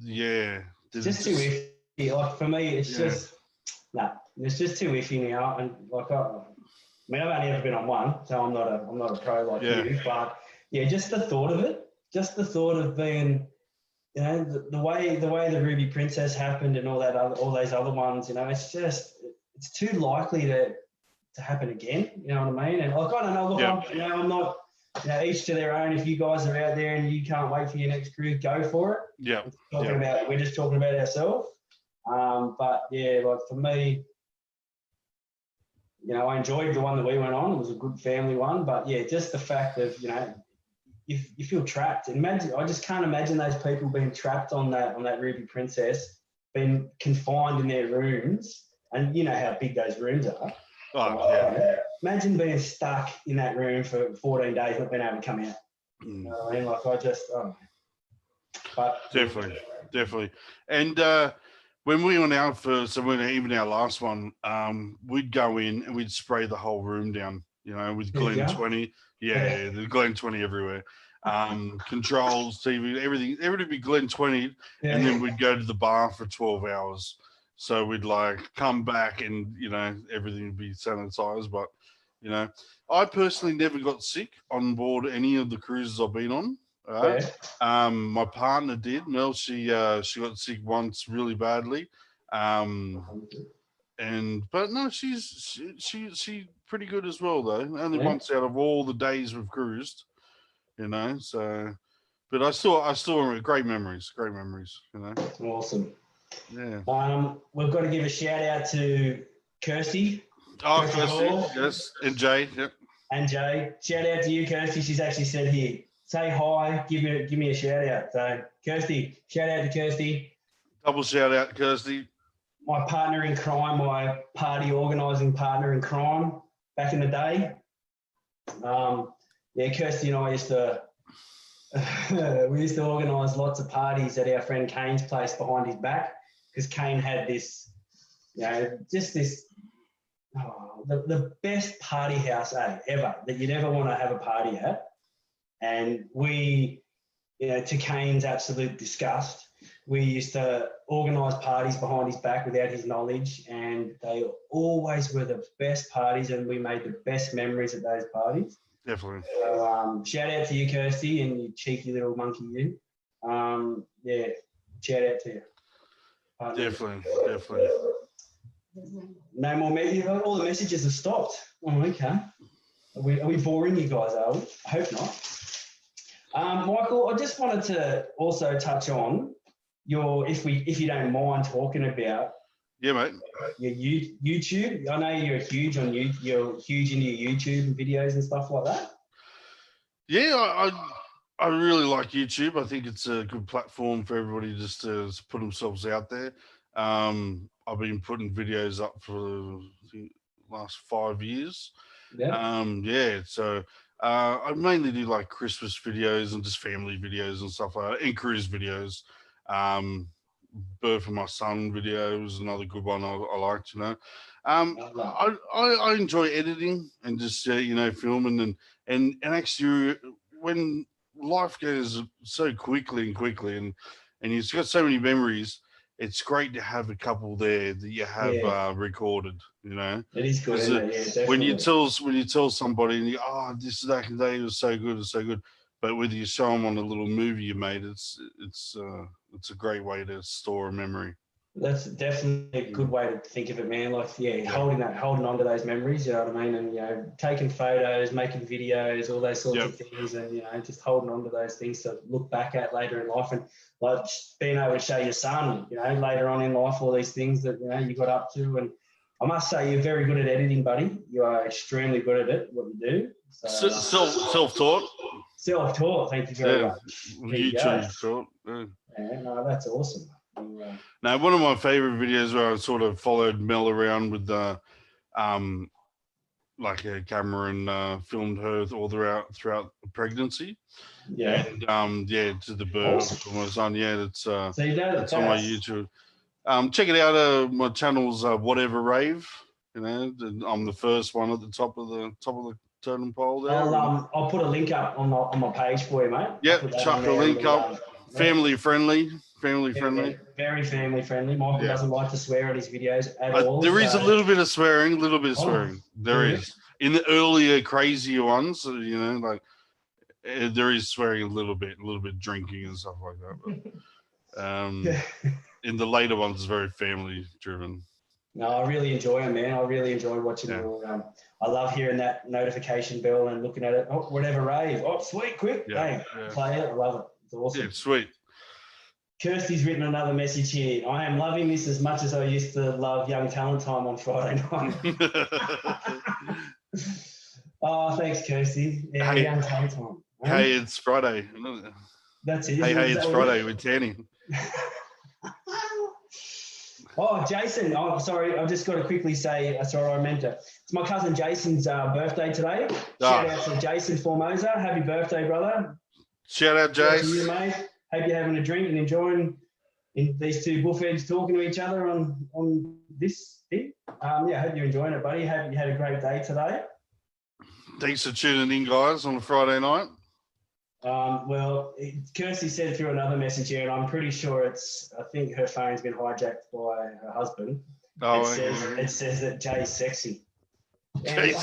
It's just too iffy. Like for me, it's just it's just too iffy now. And like I've only ever been on one, so I'm not a pro like you. But yeah, just the thought of it, just the thought of being. The way the Ruby Princess happened and all those other ones, it's too likely to happen again. You know what I mean? And like I don't know. Look, I'm not. Each to their own. If you guys are out there and you can't wait for your next cruise, go for it. Yeah. We're just talking about ourselves. But yeah, like for me, I enjoyed the one that we went on. It was a good family one. But yeah, just the fact of you feel trapped. I just can't imagine those people being trapped on that Ruby Princess, being confined in their rooms, and you know how big those rooms are. Imagine being stuck in that room for 14 days, not being able to come out. You know what I mean? Like I don't know. But definitely. And when we went out even our last one, we'd go in and we'd spray the whole room down. With Glen 20. Yeah, the Glen 20 everywhere. Controls, TV, everything would be Glen 20, and then we'd go to the bar for 12 hours. So we'd come back and everything would be sanitized. But I personally never got sick on board any of the cruises I've been on. Right? Yeah. My partner did. Mel, she got sick once really badly. But no, she pretty good as well, though. Only Yeah. once out of all the days we've cruised, you know. So, but I still remember great memories, you know. Awesome. Yeah. We've got to give a shout out to Kirsty. Oh, Kirsty Hall. Kirsty, yes, and Jay. Yep. And Jay. Shout out to you, Kirsty. She's actually said here, say hi, give me a shout out. So, Kirsty, shout out to Kirsty. Double shout out, Kirsty. My partner in crime, my party organising partner in crime back in the day. Yeah, Kirsty and I used to organise lots of parties at our friend Kane's place behind his back, because Kane had this, you know, just this, the best party house ever that you'd ever want to have a party at. And we, you know, to Kane's absolute disgust, we used to organise parties behind his back without his knowledge, and they always were the best parties, and we made the best memories at those parties. Definitely. So, shout out to you, Kirsty, and you cheeky little monkey, you. Yeah, shout out to you. Definitely. No more messages. All the messages have stopped. Oh, okay. Are we boring you guys, are we? I hope not. Michael, I just wanted to also touch on your, if you don't mind talking about. Yeah, mate. Your YouTube. I know you're huge on you. You're huge into your YouTube and videos and stuff like that. Yeah, I really like YouTube. I think it's a good platform for everybody just to put themselves out there. I've been putting videos up for the last 5 years. Yeah. So I mainly do like Christmas videos and just family videos and stuff like that, and cruise videos. Birth of my son video was another good one I liked, you know. I enjoy editing and just you know, filming and actually when life goes so quickly and you've got so many memories, it's great to have a couple there that you have recorded, you know. It is good, isn't it? Yeah, definitely. When you tell somebody and you, this back in the day was so good, but whether you show them on a little movie you made, it's a great way to store a memory. That's definitely a good way to think of it, man. Like, holding on to those memories, you know what I mean? And, you know, taking photos, making videos, all those sorts of things, and, you know, just holding on to those things to look back at later in life, and like being able to show your son, you know, later on in life, all these things that, you know, you got up to. And I must say, you're very good at editing, buddy. You are extremely good at it, what you do. So, self-taught. Self-taught, thank you very much. YouTube taught. Yeah, no, that's awesome. Now, one of my favorite videos where I sort of followed Mel around with the, like a camera and filmed her all throughout the pregnancy. Yeah. And to the birth of my son. Yeah, it's so you know it's on my YouTube. Check it out. My channel's Whatever Rave. You know, I'm the first one at the top of the totem pole there. I'll put a link up on my page for you, mate. Yep, chuck a link up. Family friendly. Very family friendly. Michael doesn't like to swear at his videos at all. There is a little bit of swearing. There is. In the earlier, crazier ones, you know, like there is swearing a little bit drinking and stuff like that. But in the later ones, it's very family driven. No, I really enjoy it, man. I really enjoy watching your. I love hearing that notification bell and looking at it. Oh, Whatever Rave. Oh, sweet, quick. Bang. Play it. I love it. It's awesome. Yeah, sweet. Kirsty's written another message here. I am loving this as much as I used to love Young Talent Time on Friday night. Oh, thanks, Kirsty. Yeah, hey, Young Talent Time. Hey, it's Friday. That's it. Hey, it's Friday with Tanny. Oh, Jason. Oh, sorry. I've just got to quickly say, sorry, I meant to. It's my cousin Jason's birthday today. Shout out to Jason Formosa. Happy birthday, brother. Shout out, Jason. To you, mate. Hope you're having a drink and enjoying these two buffheads talking to each other on this thing. I hope you're enjoying it, buddy. Hope you had a great day today. Thanks for tuning in, guys, on a Friday night. Well, Kirsty said through another message here, and I'm pretty sure I think her phone's been hijacked by her husband. It says that Jay's sexy. And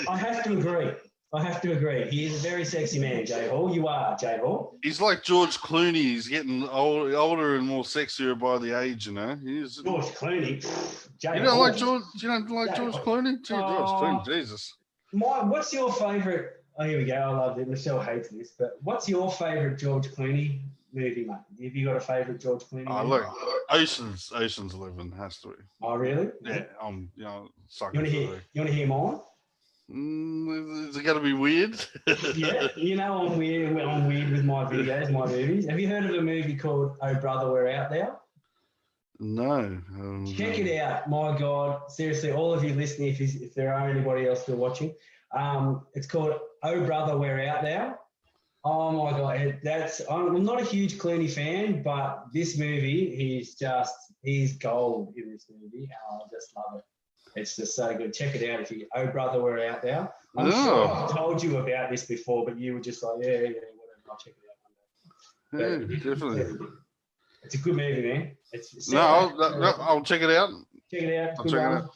I have to agree. I have to agree. He is a very sexy man, Jay Hall. You are, Jay Hall. He's like George Clooney. He's getting older and more sexier by the age, you know. He's, George Clooney. Jay you don't Hall. like George? You don't like Jay George Hall. Clooney? Gee, George Oh. Clooney, Jesus. What's your favourite? Oh, here we go. I love it. Michelle hates this, but what's your favourite George Clooney movie, mate? Have you got a favourite George Clooney Oh, movie? look, Ocean's 11 has to be. Oh, really? Yeah, you know, sucker You want to for hear? it. You want to hear mine? Is it going to be weird? Yeah, you know I'm weird. I'm weird with my videos, my movies. Have you heard of a movie called Oh Brother, We're Out There? No. Check it out. My God, seriously, all of you listening, if there are anybody else still watching, it's called Oh Brother, We're Out There. Oh my God, I'm not a huge Clooney fan, but this movie, he's gold in this movie, and I just love it. It's just so good. Check it out if you. Oh Brother, We're Out There. I'm sure I've told you about this before, but you were just like, yeah, whatever. I'll check it out one day. Yeah, definitely. It's a good movie, man. I'll check it out. Check it out. I'll Good check it one. out.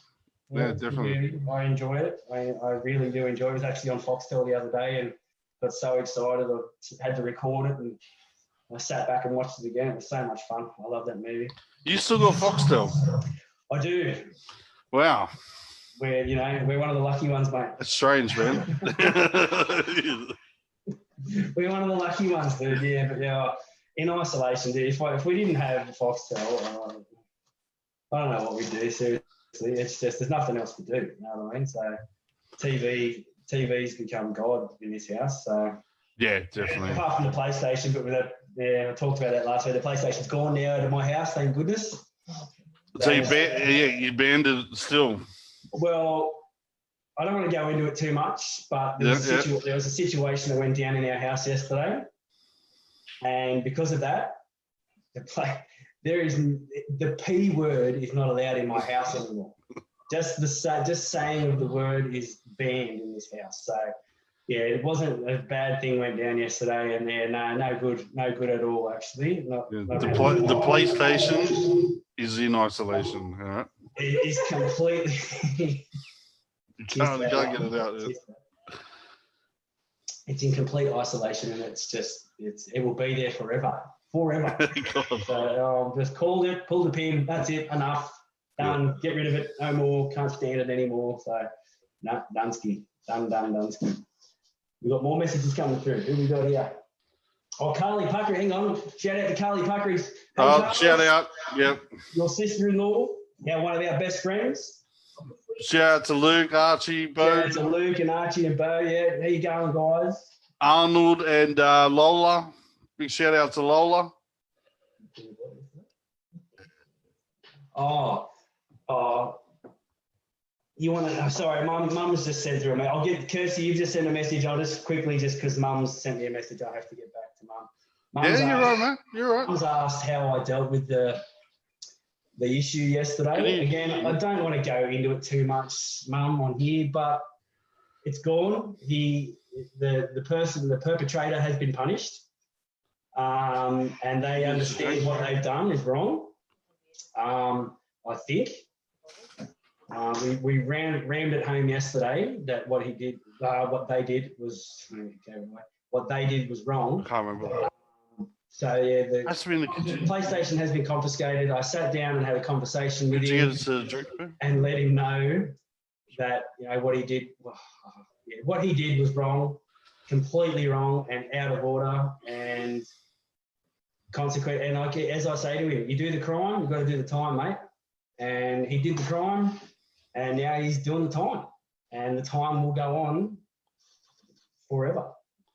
Yeah, it's a good definitely. movie. I enjoy it. I really do enjoy it. It was actually on Foxtel the other day and got so excited. I had to record it and I sat back and watched it again. It was so much fun. I love that movie. You still got Foxtel? I do. Wow. We're one of the lucky ones, mate. That's strange, man. We're one of the lucky ones, dude. Yeah, but yeah, in isolation, dude. If we didn't have Foxtel, I don't know what we'd do. Seriously, it's just there's nothing else to do. You know what I mean? So TV's become God in this house. So Yeah, definitely. apart from the PlayStation, but I talked about that last week. The PlayStation's gone now out of my house. Thank goodness. So you banned it still. Well, I don't want to go into it too much, but there was a situation that went down in our house yesterday, and because of that, the P word is not allowed in my house anymore. Just saying of the word is banned in this house. So yeah, it wasn't a bad thing went down yesterday, and no good at all actually. The PlayStation is in isolation. All right. It is completely. You can't get it out. It's in complete isolation, and it will be there forever. So just pull the pin. That's it. Enough. Done. Yeah. Get rid of it. No more. Can't stand it anymore. So no, Dunsky. Done. We've got more messages coming through. Who we got here? Oh, Carly Pucker. Hang on. Shout out to Carly Puckers. Hey, Carly, shout out. Yep. Your sister-in-law. Now one of our best friends. Shout out to Luke, Archie, Bo. Shout out to Luke and Archie and Bo. Yeah, how you going, guys? Arnold and Lola. Big shout out to Lola. Oh, you want to? Sorry, Mum's just sent through a message. I'll get Kirsty. You've just sent a message. I'll just quickly, just because Mum's sent me a message, I have to get back to Mum. Yeah, you're right, man. You're right. Mum's asked how I dealt with the issue yesterday. Again, I don't want to go into it too much, Mum, on here, but it's gone. The perpetrator has been punished, and they understand what they've done is wrong. I think we rammed it home yesterday that what they did was wrong. I can't remember. So yeah, the the PlayStation has been confiscated. I sat down and had a conversation with Did him you get us a drink? and let him know that what he did. What he did was wrong, completely wrong and out of order and consequent. And as I say to him, you do the crime, you've got to do the time, mate. And he did the crime, and now he's doing the time, and the time will go on forever.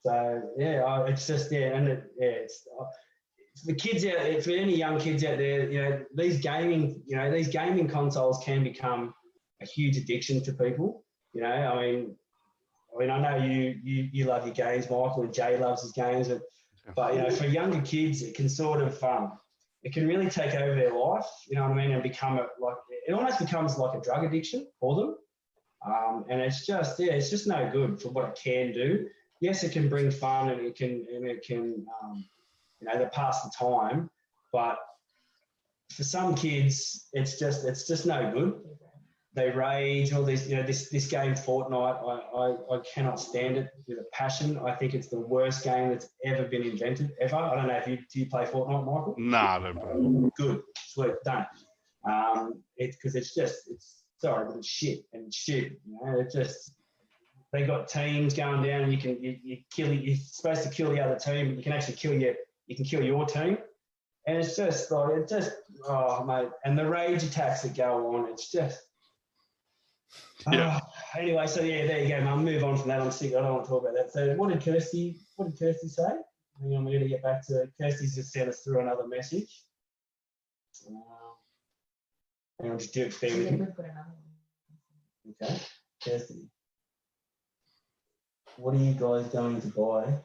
So yeah, it's just it's for the kids out. For any young kids out there, these gaming consoles can become a huge addiction to people. I know you love your games, Michael, and Jay loves his games, but for younger kids, it can sort of it can really take over their life. You know what I mean, and become it almost becomes like a drug addiction for them. And it's just no good for what it can do. Yes, it can bring fun and it can they pass the time, but for some kids, it's just no good. they rage, all this, this game Fortnite, I cannot stand it with a passion. I think it's the worst game that's ever been invented, ever. I don't know if do you play Fortnite, Michael? Nah, I don't play. Good, sweet, done. Because it's sorry, but it's shit and it's stupid. They got teams going down, and you're supposed to kill the other team, but you can actually kill your team. And it's just oh mate, and the rage attacks that go on, it's just. Yeah. Anyway, so yeah, there you go. I'll move on from that. I'm sick. I don't want to talk about that. So what did Kirsty say? Hang on, we're going to get back to Kirsty's just sent us through another message. Hang on, just do it. Bear with me. We've got another one. Okay, Kirsty. What are you guys going to buy?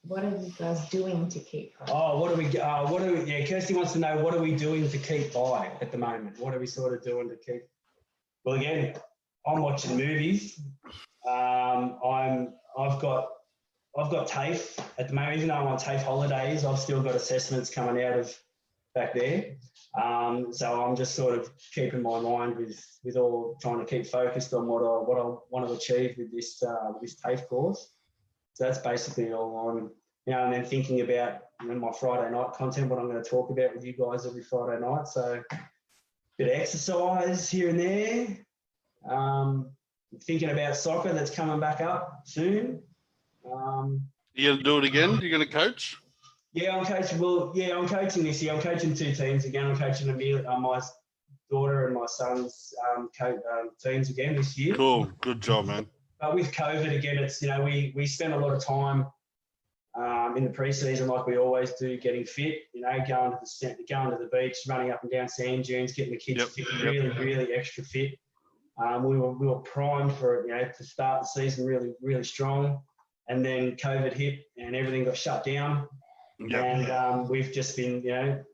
What are you guys doing to keep going? Oh, yeah, Kirsty wants to know, what are we doing to keep buying at the moment? What are we sort of doing to keep? Well, again, I'm watching movies. I've got TAFE at the moment. Even though I'm on TAFE holidays, I've still got assessments coming out of back there. So I'm just sort of keeping my mind with all, trying to keep focused on what I want to achieve with this TAFE course. So that's basically all I'm, and then thinking about my Friday night content, what I'm going to talk about with you guys every Friday night. So bit of exercise here and there. Thinking about soccer that's coming back up soon. You going to do it again? You going to coach? Yeah, I'm coaching. Well, yeah, I'm coaching this year. I'm coaching two teams again. I'm coaching my daughter and my son's teams again this year. Cool. Good job, man. But with COVID again, it's we spent a lot of time in the preseason, like we always do, getting fit. Going to the beach, running up and down sand dunes, getting the kids really extra fit. We were primed for it, to start the season really, really strong, and then COVID hit and everything got shut down. Yep. And we've just been,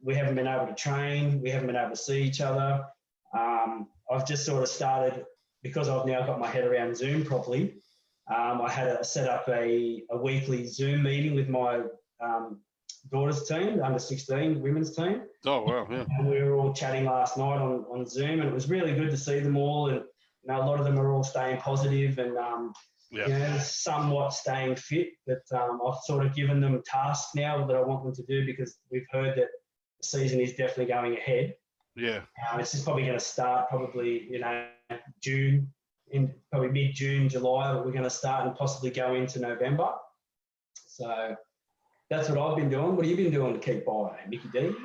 we haven't been able to train, we haven't been able to see each other. I've just sort of started, because I've now got my head around Zoom properly. I had to set up a weekly Zoom meeting with my daughter's team, the under 16 women's team. Oh, wow, yeah. And we were all chatting last night on Zoom, and it was really good to see them all. And a lot of them are all staying positive and somewhat staying fit. But I've sort of given them tasks now that I want them to do, because we've heard that the season is definitely going ahead. Yeah. It's just probably going to start June, in probably mid-June, July, but we're going to start and possibly go into November. So that's what I've been doing. What have you been doing to keep by, Mickey D?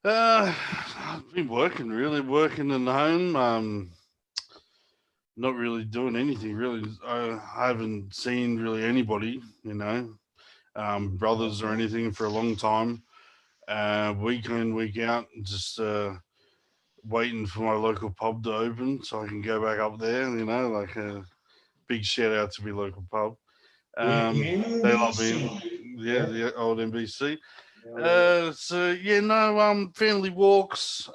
I've been working in the home. Not really doing anything, really. I haven't seen really anybody, brothers or anything for a long time. Week in, week out, just waiting for my local pub to open so I can go back up there, like a big shout out to my local pub. They love me. Yeah, the old NBC. Family walks,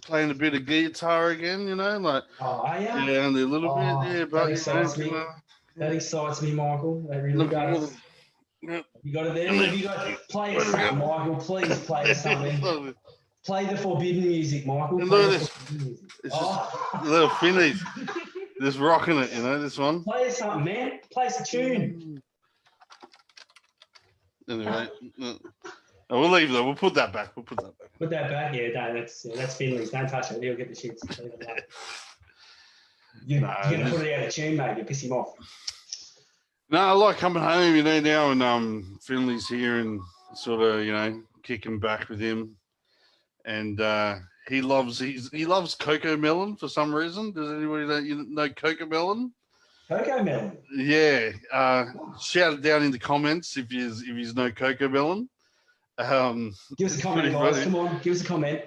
playing a bit of guitar again, like. Oh, are you? Yeah, only a little bit, yeah. But that excites me. That excites me, Michael. That really does. You got it there? Have you got play us something, Michael? Please play us something. Play the forbidden music, Michael. Look at this. It's just little Finnies. Just rocking it, this one. Play us something, man. Play us a tune. Anyway, we'll leave that. We'll put that back. Put that back. Yeah, that's Finley's. Don't touch it. He'll get the shits. You're going to put it out of tune, mate. You piss him off. No, I like coming home, now, and Finley's here and sort of, kicking back with him. And he loves Coco Melon for some reason. Does anybody know Coco Melon? Coco Melon? Yeah. Shout it down in the comments if you know Coco Melon. Give us a comment, guys. Come on, give us a comment.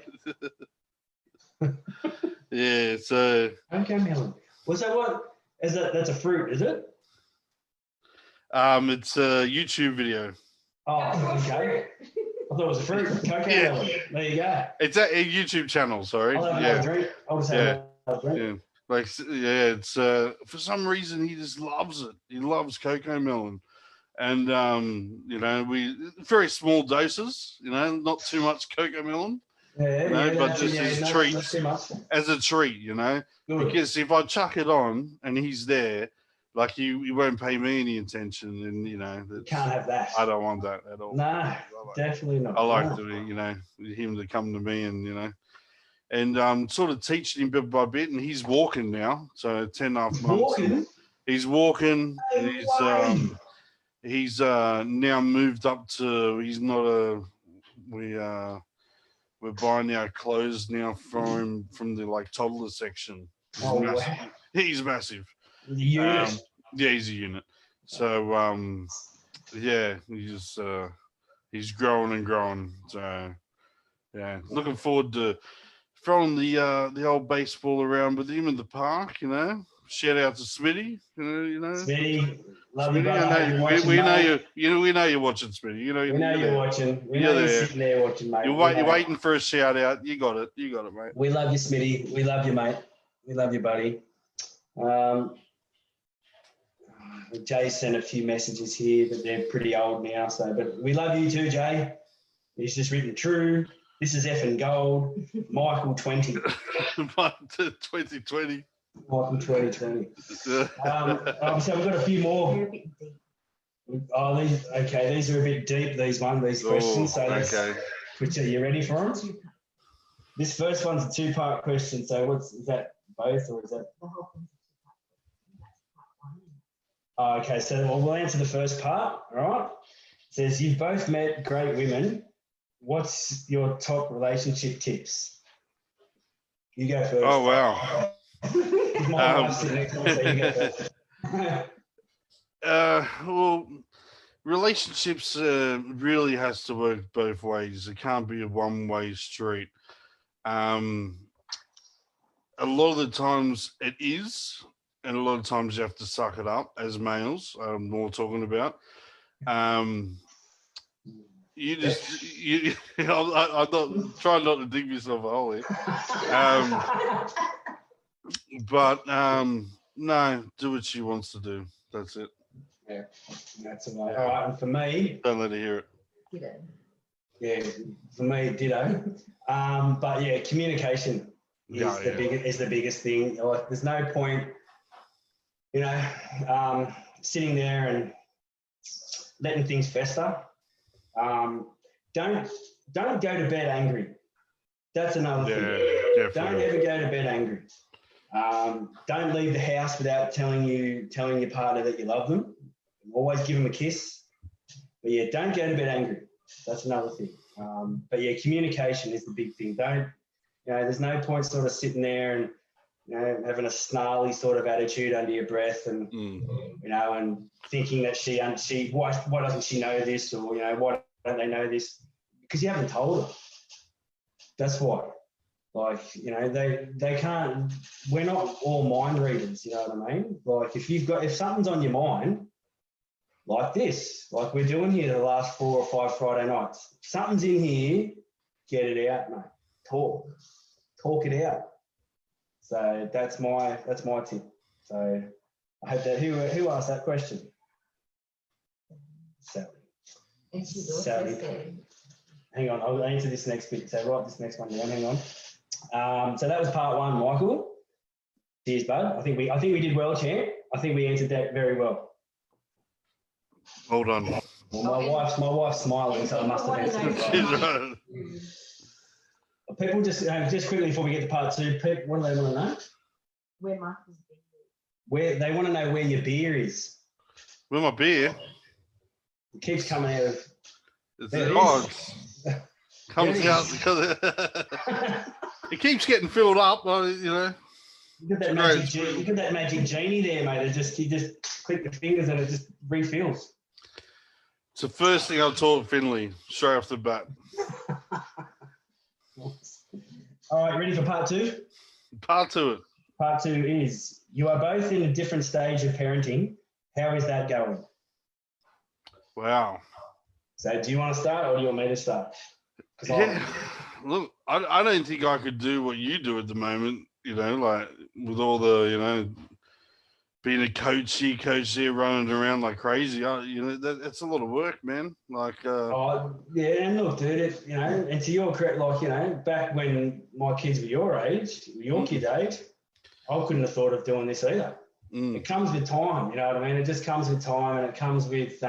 Yeah, so Coco Melon. Was that what? Is that? That's a fruit, is it? It's a YouTube video. Oh, okay. I thought it was a fruit. Coco Melon. There you go. It's a YouTube channel. Sorry. I'll have another drink. I'll just have another drink. Yeah. It's for some reason he just loves it. He loves Coco Melon. And we very small doses, not too much Coco Melon. Yeah, No, yeah, but that's, just yeah, as not treats. too much. As a treat, you know. Good. Because if I chuck it on and he's there, like he won't pay me any attention, and you know, You can't have that. I don't want that at all. No, definitely not. I like No. to, you know, him to come to me and you know, and sort of teaching him bit by bit. And he's walking now, so 10.5 months. Walking. He's walking. No way. He's now moved up to. He's not a. We're buying our clothes now from the like toddler section. He's Oh, massive. wow. He's massive. The unit. Yeah, he's a unit. So yeah, he's growing and growing. So yeah, looking forward to throwing the old baseball around with him in the park. You know, shout out to Smitty. You know, Smitty, love you, Smitty. brother. I know, we know you. You know, we know you're watching, Smitty. You know, We know you're there. watching. We You're know you're there. sitting there watching, mate. You're waiting for a shout out. You got it. You got it, mate. We love you, Smitty. We love you, mate. We love you, buddy. Jay sent a few messages here, but they're pretty old now. So, but we love you too, Jay. He's just written true. This is effing gold. Michael 20. 2020. Michael 2020. So we've got a few You're more. a bit deep. Oh, these are a bit deep. These questions. So okay. Which are you ready for them? Two- This first one's a two-part question. So is that both or is that? The whole thing's that's part one. Oh, okay, so we'll answer the first part. All right. It says you've both met great women. What's your top relationship tips? You go first. Oh wow. My wife's sitting next to me, so you go first. Well, relationships really has to work both ways. It can't be a one-way street. A lot of the times it is, and a lot of times you have to suck it up as males. I'm more talking about. You just I'm not trying not to dig myself a hole here. But no, do what she wants to do. That's it. Yeah, that's all right. All right, and for me, Don't let her hear it. Get it. yeah, for me, ditto. But yeah, communication is the biggest thing. Like, there's no point, sitting there and letting things fester. Don't go to bed angry. That's another thing. Definitely. Don't ever go to bed angry. Don't leave the house without telling your partner that you love them. Always give them a kiss. But yeah, don't go to bed angry. That's another thing. But yeah, communication is the big thing. There's no point sort of sitting there and having a snarly sort of attitude under your breath and and thinking that why doesn't she know this, or why don't they know this? Because you haven't told her. That's why. Like, they can't. We're not all mind readers. You know what I mean? Like, if something's on your mind, like this, like we're doing here the last 4 or 5 Friday nights, something's in here, get it out, mate. Talk it out. So that's my tip. So I hope that who asked that question? Sally. And she's also Sally. said, Hang on, I'll answer this next bit. So write this next one down. Hang on. So that was part 1, Michael. Cheers, bud. I think we did well, champ. I think we answered that very well. Hold on. Well, my wife's smiling, so I must have answered it well. People just quickly before we get to part 2, what do they want to know? where Michael's been. Where they want to know where your beer is. Where my beer? It keeps coming out of. Comes out because it keeps getting filled up. You got that magic genie there, mate. You just click the fingers and it just refills. It's the first thing I taught Finley straight off the bat. All right, ready for part 2? Part 2 it. Part 2 is you are both in a different stage of parenting. How is that going? Wow. So do you want to start or do you want me to start? Yeah. Look, I don't think I could do what you do at the moment, like with all the, being a coach here, running around like crazy. That's a lot of work, man. Like, Oh, yeah, and look, dude, and to your credit, like, back when my kids were your age, your kid age, I couldn't have thought of doing this either. It comes with time, you know what I mean? It just comes with time, and it comes with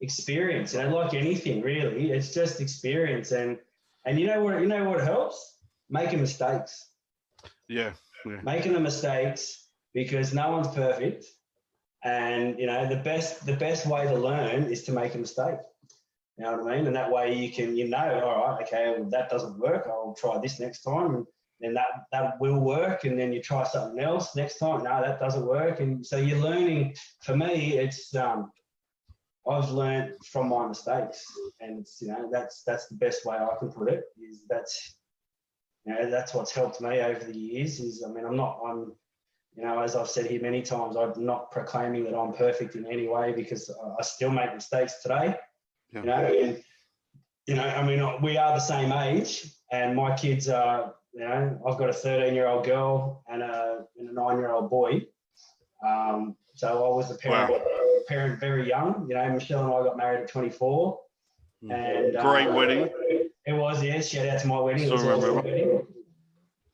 experience. Like anything, really, it's just experience. And you know what helps? Making mistakes. yeah. Making the mistakes, because no one's perfect. And the best way to learn is to make a mistake. You know what I mean? And that way you can, all right, okay, well, that doesn't work. I'll try this next time, and then that will work. And then you try something else next time. No, that doesn't work. And so you're learning. For me, it's I've learned from my mistakes, and it's, that's the best way I can put it. Is that's what's helped me over the years. I'm as I've said here many times, I'm not proclaiming that I'm perfect in any way, because I still make mistakes today. Yeah. We are the same age, and my kids are, I've got a 13-year-old girl and a 9-year-old boy. So I was a parent very young. Michelle and I got married at 24. And great wedding. It was, yes. Shout out to my wedding. Still remember.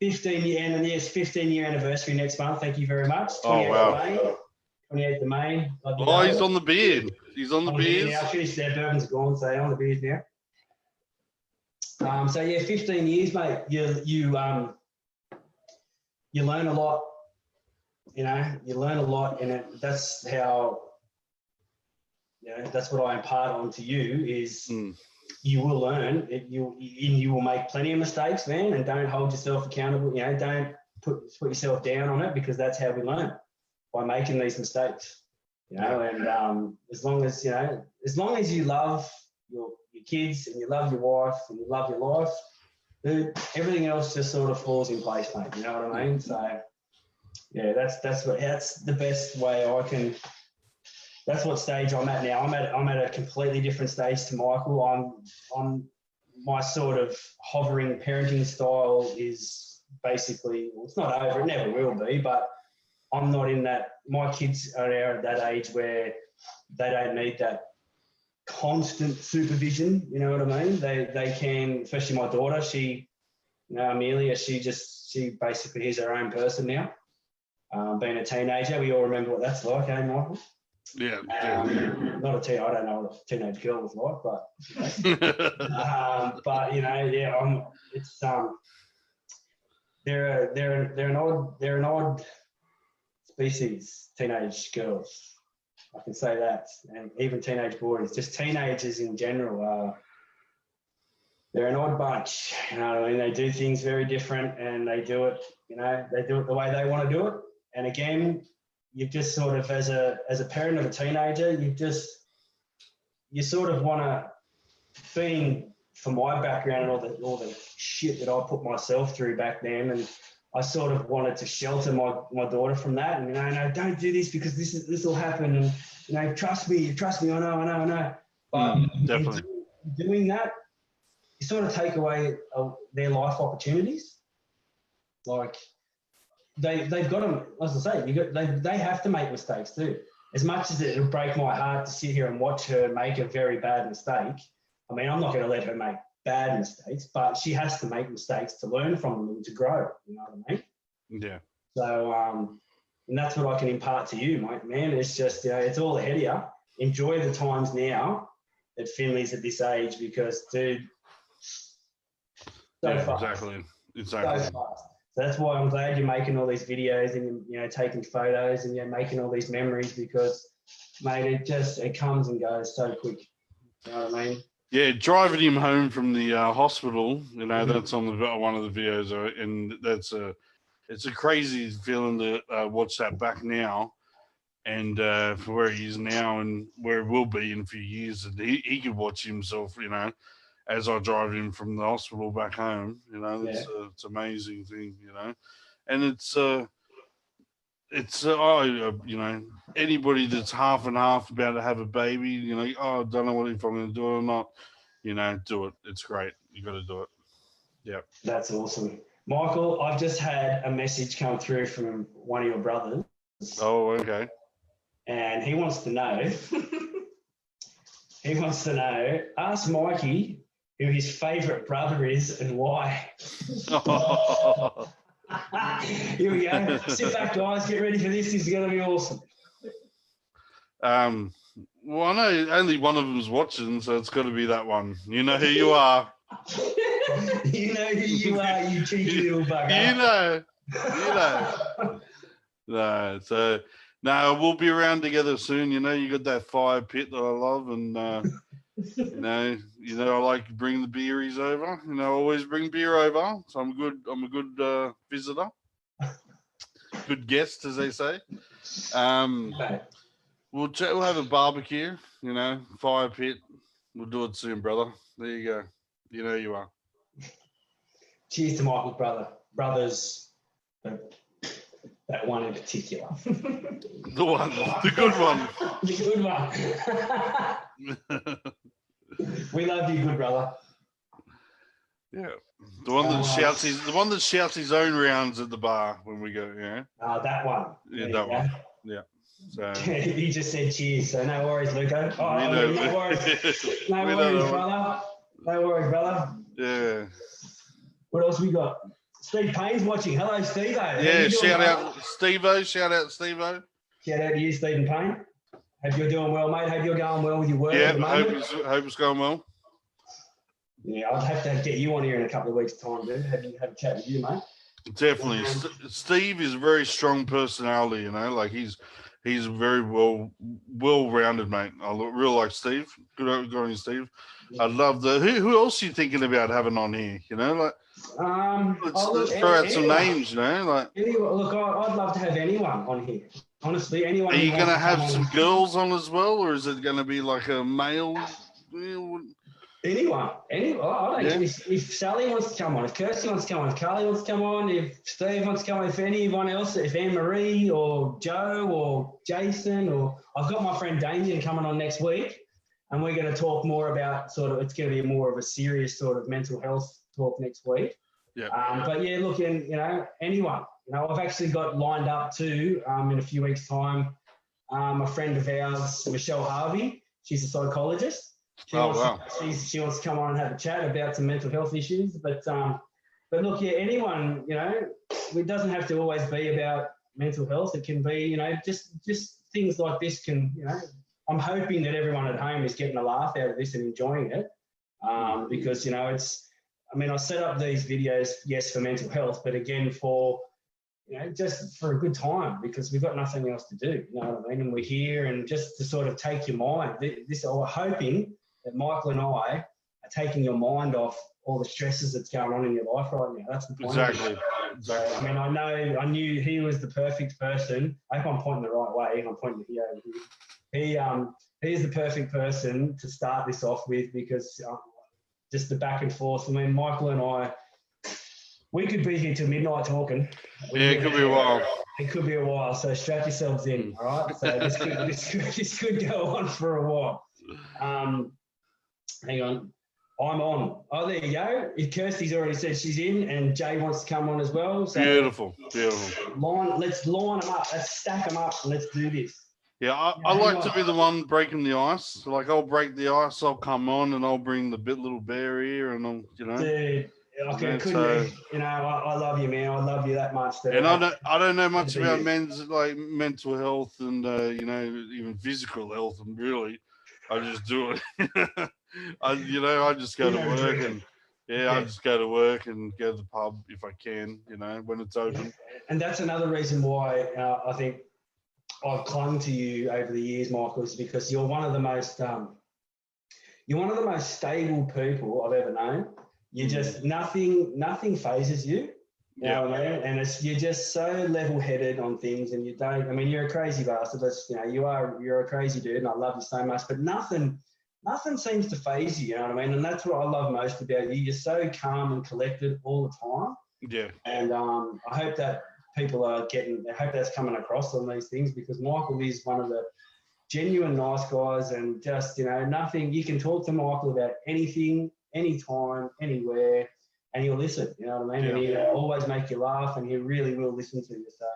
15-year anniversary next month. Thank you very much. Oh, wow. 28th of May. Oh, he's on the beard. He's on the beard. Now. I finished their bourbons are gone, so on the beard now. 15 years, mate. You learn a lot. You learn a lot, and that's how. That's what I impart onto you is. You will learn. You will make plenty of mistakes, man, and don't hold yourself accountable. Don't put yourself down on it, because that's how we learn, by making these mistakes. And as long as you love your kids, and you love your wife, and you love your life, dude, everything else just sort of falls in place, mate. You know what I mean? So yeah, that's the best way I can. That's what stage I'm at now. I'm at a completely different stage to Michael. I'm my sort of hovering parenting style is basically, well, it's not over. It never will be. But I'm not in that. My kids are now at that age where they don't need that constant supervision. You know what I mean? They can, especially my daughter. Amelia. She basically is her own person now. Being a teenager, we all remember what that's like, eh, Michael? Yeah. Not a teen. I don't know what a teenage girl was like, but It's they're an odd species. Teenage girls, I can say that, and even teenage boys. Just teenagers in general they're an odd bunch. You know what I mean? They do things very different, and they do it. They do it the way they want to do it. And again, you've just sort of, as a parent of a teenager, you sort of want to, being from my background and all the shit that I put myself through back then, and I sort of wanted to shelter my daughter from that, and no, don't do this because this will happen, and trust me, I know. But definitely doing that, you sort of take away their life opportunities. Like, they've got them, as I say, they have to make mistakes too. As much as it'll break my heart to sit here and watch her make a very bad mistake, I mean, I'm not going to let her make bad mistakes, but she has to make mistakes to learn from them and to grow. You know what I mean? Yeah. So, and that's what I can impart to you, mate. Man, it's just, it's all ahead of you. Enjoy the times now that Finley's at this age, because, dude, fast. Exactly. So fast. So that's why I'm glad you're making all these videos and taking photos and making all these memories, because, mate, it comes and goes so quick. You know what I mean? Yeah, driving him home from the hospital, that's on one of the videos, and it's a crazy feeling to watch that back now, and for where he is now and where he will be in a few years, and he could watch himself, as I drive him from the hospital back home. It's an amazing thing, and it's anybody that's half and half about to have a baby, I don't know if I'm going to do it or not, do it. It's great. You got to do it. Yeah. That's awesome. Michael, I've just had a message come through from one of your brothers. Oh, okay. and he wants to know. He wants to know. Ask Mikey who his favourite brother is and why. Here we go. Sit back, guys. Get ready for this. This is going to be awesome. Well, I know only one of them's watching, so it's got to be that one. You know who you are. You know who you are, you cheeky little bugger. You know. No, so no, we'll be around together soon. You know, you got that fire pit that I love, and you know, I like to bring the beeries over. You know, I always bring beer over, so I'm a good visitor, good guest, as they say. Okay. We'll have a barbecue. You know, fire pit. We'll do it soon, brother. There you go. You know you are. Cheers to Michael's brothers, that one in particular. The one, the good one. The good one. We love you, good brother. Yeah, the one that shouts his own rounds at the bar when we go. Yeah, that one. yeah, that one. Yeah. So He just said cheers, so no worries, Luco. Oh, no worries. No We worries, know. brother. No worries, brother. yeah, What else we got? Steve Payne's watching. Hello, Steve. yeah. Shout out Steve-O. Shout out Steve-O. Shout out to you, Stephen Payne. Hope you're doing well, mate. Hope you're going well with your work Yeah, at the moment. hope it's going well. Yeah, I'd have to get you on here in a couple of weeks' time, dude. Have a chat with you, mate. Definitely, Steve is a very strong personality. You know, like he's very well-rounded, mate. I real like Steve. Good on you, Steve. I love the. Who else are you thinking about having on here? You know, like let's throw out some names. You know, like. Look, I'd love to have anyone on here. Honestly, anyone. Are you going to have some girls on as well, or is it going to be like a male? Anyone. I don't know. Yeah. If Sally wants to come on, if Kirsty wants to come on, if Carly wants to come on, if Steve wants to come on, if anyone else, if Anne-Marie or Joe or Jason, or I've got my friend Damien coming on next week, and we're going to talk more about it's going to be more of a serious sort of mental health talk next week. Yeah. But yeah, look, anyone. I've actually got lined up too in a few weeks' time. A friend of ours, Michelle Harvey, she's a psychologist. She wants to come on and have a chat about some mental health issues. But look, yeah, anyone, it doesn't have to always be about mental health. It can be, just things like this can, I'm hoping that everyone at home is getting a laugh out of this and enjoying it because, I set up these videos, yes, for mental health, but again, for, just for a good time because we've got nothing else to do, you know what I mean? And we're here and just to sort of take your mind. We're hoping that Michael and I are taking your mind off all the stresses that's going on in your life right now. That's the point. Exactly. So, I knew he was the perfect person. I hope I'm pointing the right way. I'm pointing here over here. He is the perfect person to start this off with because just the back and forth. Michael and I, we could be here till midnight talking. Yeah, it could be a while. It could be a while, so strap yourselves in, all right? So this could go on for a while. Hang on. I'm on. Oh, there you go. Kirsty's already said she's in, and Jay wants to come on as well. So Beautiful. let's line them up. Let's stack them up, and let's do this. Yeah, I like to be the one breaking the ice. Like I'll break the ice, I'll come on, and I'll bring the little bear here, and I'll, Dude, I love you, man. I love you that much. And I don't know much about men's like mental health and even physical health, and really, I just do it. I just go to work and I just go to work and go to the pub if I can, when it's open. And that's another reason why I think I've clung to you over the years, Michael, is because you're one of the most stable people I've ever known. You just nothing phases you. You know what I mean? And you're just so level-headed on things, and you don't. You're a crazy bastard. You're a crazy dude, and I love you so much. But nothing seems to phase you. You know what I mean? And that's what I love most about you. You're so calm and collected all the time. Yeah. And I hope that people are getting. I hope that's coming across on these things because Michael is one of the genuine nice guys, and just nothing. You can talk to Michael about anything, anytime, anywhere, and he'll listen. You know what I mean? Yeah. And he'll always make you laugh, and he really will listen to you. So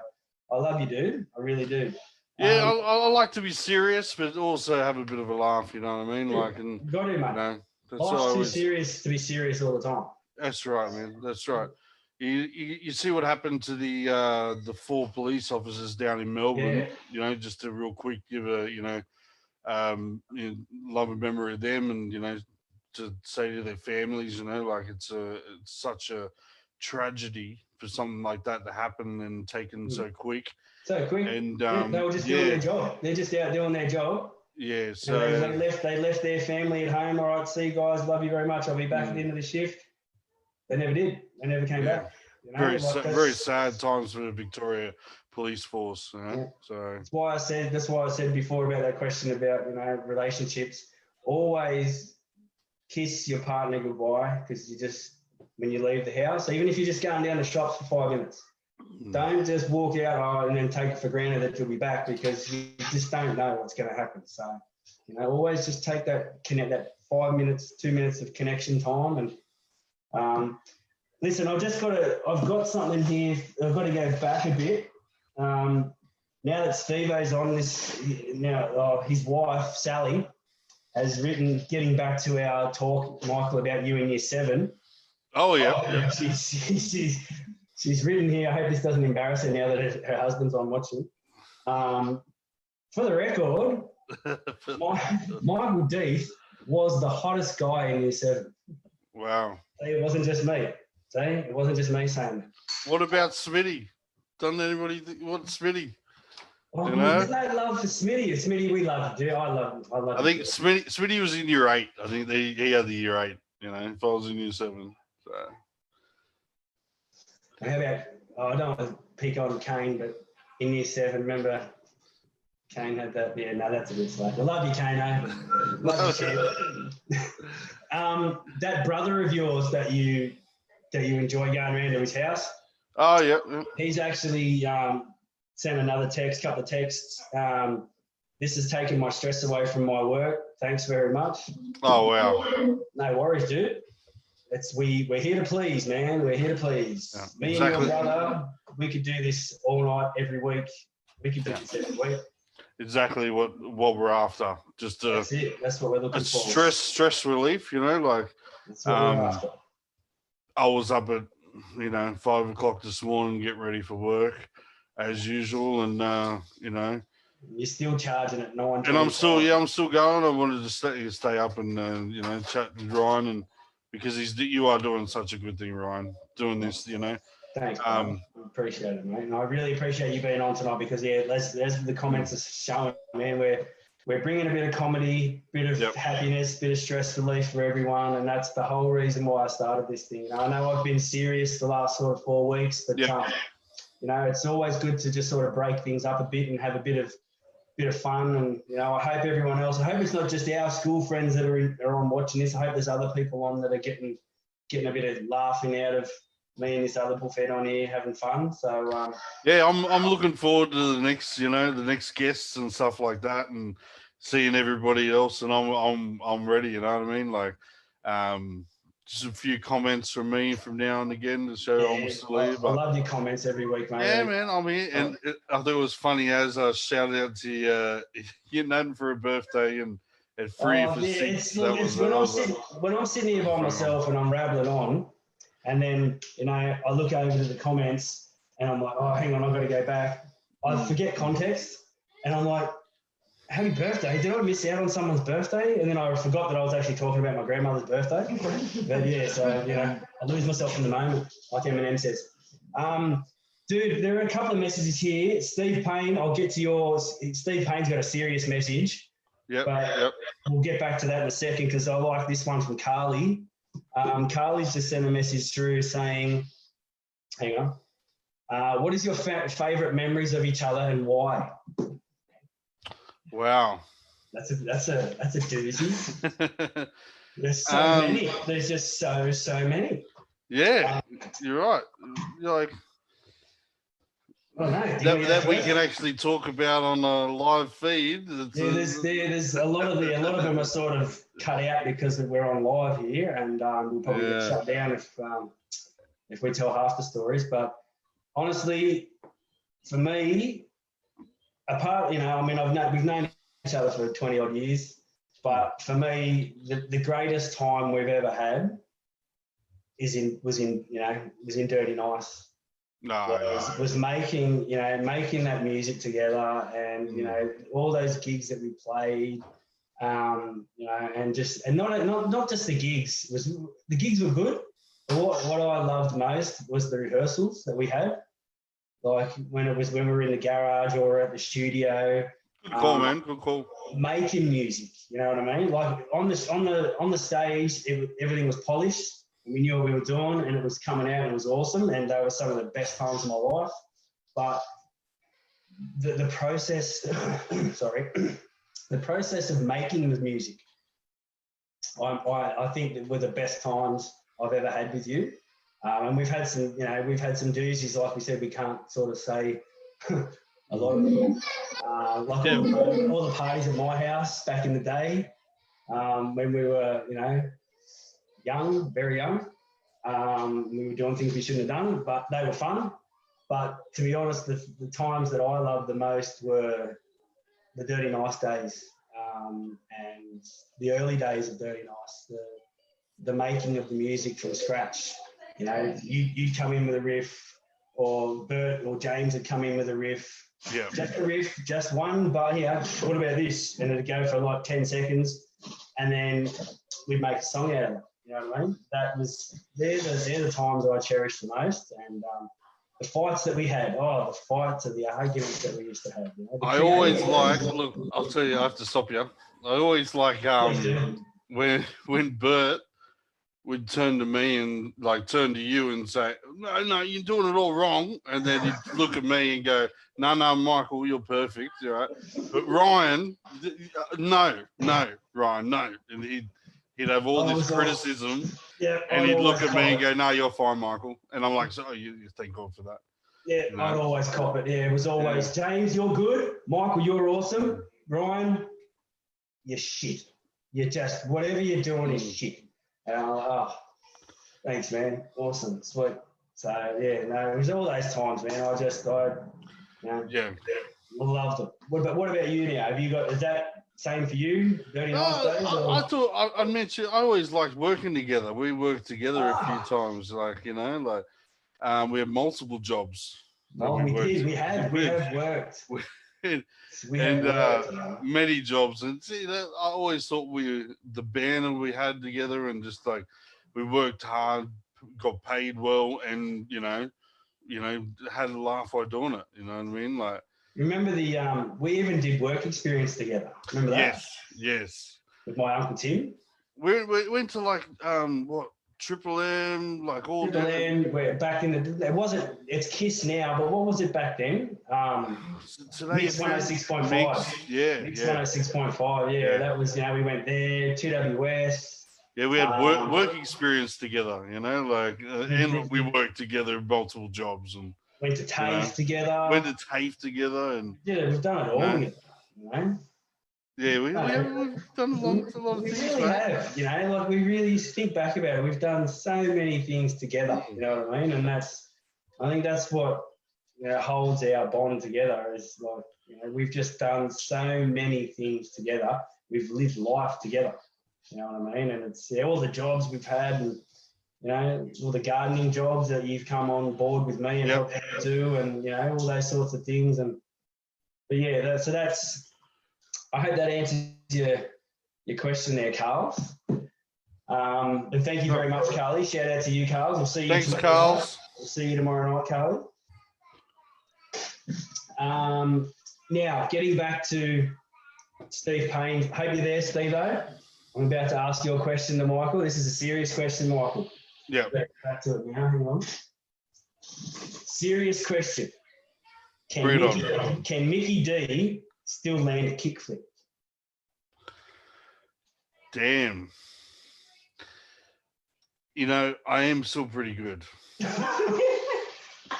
I love you, dude. I really do. Yeah, I like to be serious, but also have a bit of a laugh. You know what I mean? Like, and Got to, you mate. know, that's Life's all I too always. serious to be serious all the time. That's right, man. That's right. You see what happened to the 4 police officers down in Melbourne. Yeah. You know, just to real quick give a love and memory of them, and to say to their families, like it's such a tragedy for something like that to happen and taken so quick. So quick. And They were just doing their job. They're just out doing their job. Yeah. And So they left their family at home. All right, see you guys, love you very much. I'll be back at the end of the shift. They never did. They never came back. You know, very sad times for the Victoria Police Force. So that's why I said before about that question about relationships. Always kiss your partner goodbye, because when you leave the house, even if you're just going down the shops for 5 minutes, don't just walk out and then take it for granted that you'll be back, because you just don't know what's going to happen. So always just take that 5 minutes, 2 minutes of connection time. And listen, I've got something here. I've got to go back a bit. Now that Steve-O's on this, his wife, Sally, has written, getting back to our talk, Michael, about you in year 7. Oh, yeah. She's written here, I hope this doesn't embarrass her now that her husband's on watching. For the record, Michael Deeth was the hottest guy in year 7. Wow. It wasn't just me. It wasn't just me saying that. What about Smitty? Doesn't anybody what's Smitty? Oh, there's no love for Smitty. Smitty, we love to do. I love I think Smitty was in year 8. I think he had the year 8, if I was in year 7. So. How about, I don't want to pick on Kane, but in year 7, remember Kane had that? Yeah, no, that's a bit slow. I love you, Kane. Love you, Kane. That brother of yours that you enjoy going around to his house. Oh, yeah. He's actually sent another couple of texts. This has taken my stress away from my work. Thanks very much. Oh, wow. No worries, dude. We're here to please, man. We're here to please. Yeah, Me and your brother, we could do this all night, every week. We could do this every week. Exactly what we're after. Just that's it. That's what we're looking for. Stress relief, like that's what we're after. I was up at 5 o'clock this morning, get ready for work as usual, and you're still charging at 9. And I'm still going. I wanted to stay up and chat with Ryan, and because you are doing such a good thing, Ryan, doing this. Thanks. Appreciate it, mate. And I really appreciate you being on tonight, because as the comments are showing, man, we're bringing a bit of comedy, bit of happiness, bit of stress relief for everyone, and that's the whole reason why I started this thing. I know I've been serious the last sort of 4 weeks, but it's always good to just sort of break things up a bit and have a bit of fun. And I hope everyone else. I hope it's not just our school friends that are on watching this. I hope there's other people on that are getting a bit of laughing out of me and this other bullfed on here having fun. So I'm looking forward to the next guests and stuff like that, and seeing everybody else. And I'm ready. You know what I mean? Like, just a few comments from me from now and again to show I'm still here. But I love your comments every week, mate. Yeah, man, I'm here, and I thought it was funny as I shouted out to you, nothing for a birthday and at 3 for 6. When I'm sitting here by myself and I'm rambling on, and then I look over to the comments and I'm like, oh, hang on, I've got to go back. I forget context, and I'm like, happy birthday. Did I miss out on someone's birthday? And then I forgot that I was actually talking about my grandmother's birthday. But yeah, so, I lose myself in the moment, like Eminem says. Dude, there are a couple of messages here. Steve Payne, I'll get to yours. Steve Payne's got a serious message. Yep. We'll get back to that in a second, because I like this one from Carly. Carly's just sent a message through saying, hang on, what is your favourite memories of each other and why? Wow, that's a doozy. There's so many. There's just so many. Yeah, you're right. You're like that we can actually talk about on a live feed. There's a lot of them are sort of cut out because we're on live here, and we'll probably get shut down if we tell half the stories. But honestly, for me, apart, I mean, we've known each other for 20 odd years, but for me, the greatest time we've ever had was in Dirty Nice. Was making that music together, and all those gigs that we played, and not just the gigs. The gigs were good, but what I loved most was the rehearsals that we had, like when we were in the garage or at the studio. Good call, man. Good call. Making music, you know what I mean? Like on the stage, everything was polished. We knew what we were doing, and it was coming out, and it was awesome, and they were some of the best times of my life. But the process, the process of making the music, I think that were the best times I've ever had with you. And we've had some doozies, like we said, we can't sort of say a lot of them. All the parties at my house back in the day, when we were, young, very young. We were doing things we shouldn't have done, but they were fun. But to be honest, the times that I loved the most were the Dirty Nice days, and the early days of Dirty Nice, the making of the music from scratch. You'd come in with a riff, or Bert or James would come in with a riff. Yeah. Just a riff, just one, but what about this? And it'd go for like 10 seconds, and then we'd make a song out of it. You know what I mean? They're the times I cherish the most, and the fights that we had. The fights and the arguments that we used to have. I always look. I'll tell you, I have to stop you. I always like when Bert would turn to me and turn to you and say, "No, you're doing it all wrong," and then he'd look at me and go, "No, Michael, you're perfect, all right." But Ryan, no, Ryan, no, and he'd have all this criticism, and he'd look at me and go, "No, you're fine, Michael." And I'm like, "So you thank God for that." Yeah, I'd always cop it. Yeah, it was always, James, you're good. Michael, you're awesome. Ryan, you're shit. You're just, whatever you're doing is shit. And I'm like, thanks, man. Awesome. Sweet. So, it was all those times, man. I loved it. What about you now? Is that same for you? Dirty Nice days? I thought I mentioned, I always liked working together. We worked together a few times, we have multiple jobs. We have worked. Many jobs, and I always thought the band that we had together, and just we worked hard, got paid well, and had a laugh while doing it. You know what I mean? Remember we even did work experience together. Remember that? Yes. With my Uncle Tim. We went to Triple M, all Triple M. Where back in it's Kiss now, but what was it back then? Mix 106.5. Mix 106.5. Yeah, that was. We went there. 2WS. Yeah, we had work experience together. And we worked together in multiple jobs and. Went to TAFE together. And we've done it all together. Yeah, we've done a lot of things. We really have. We really think back about it. We've done so many things together. You know what I mean? And I think that's what holds our bond together. Is we've just done so many things together. We've lived life together. You know what I mean? And it's all the jobs we've had, and all the gardening jobs that you've come on board with me and helped out do, and all those sorts of things. That's. I hope that answers your question there, Carl. And thank you very much, Carly. Shout out to you, Carl. We'll see you. Thanks, Carl. We'll see you tomorrow night, Carly. Now, getting back to Steve Payne. Hope you're there, Steve-O. I'm about to ask your question to Michael. This is a serious question, Michael. Yeah. Back to it now. Hang on. Serious question. Can Mickey D still land a kickflip? Damn. I am still pretty good.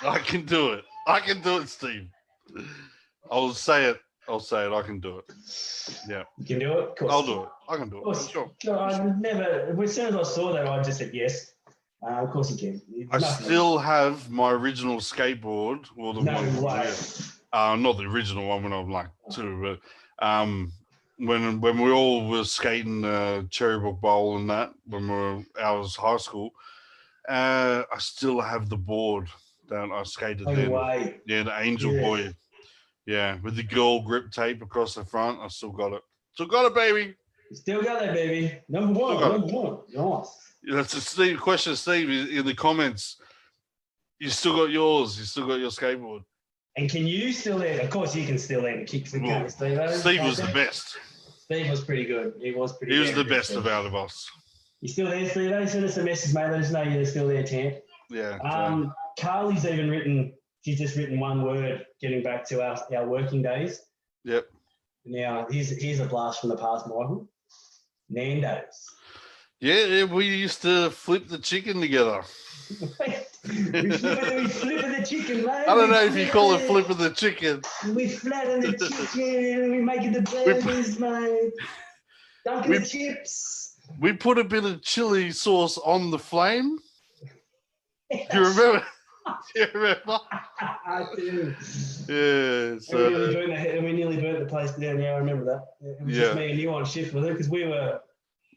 I can do it, Steve. I'll say it. I can do it. Yeah. You can do it? Of course. I'll do it. I can do it. Sure. I never, as soon as I saw that, I just said yes. Of course you can. It's I nothing. still have my original skateboard, or the No one, way. not the original one when I'm like 2, but when we all were skating Cherrybrook Bowl and that when I was high school, I still have the board that I skated No then. way. Yeah, the Angel Yeah. Boy. Yeah, with the girl grip tape across the front. I still got it. Still got it, baby. You still got that, baby. Number one. Still got Number one. Nice. That's a Steve question, Steve, in the comments. You still got yours. You still got your skateboard. And can you still land? Of course, you can still land the kicks and Well, can't Steve. Steve was the best. Steve was pretty good. He was pretty. He was damn the good, best Steve. of out of us. You still there, Steve? Send us a message, mate. Let us know you're still there, champ. Yeah. Carly's even written. She's just written one word. Getting back to our working days. Yep. Now here's a blast from the past, Michael. Nando's. Yeah, we used to flip the chicken together. we flipping the chicken, mate. I don't know if you call it flipping the chicken. We flatten the chicken and we making the burgers, mate. Dunking the chips. We put a bit of chili sauce on the flame. Do you remember? Do you remember? I do. Yeah. So And we nearly burnt the place down. Yeah, I remember that. It was just me and you on shift with it because we were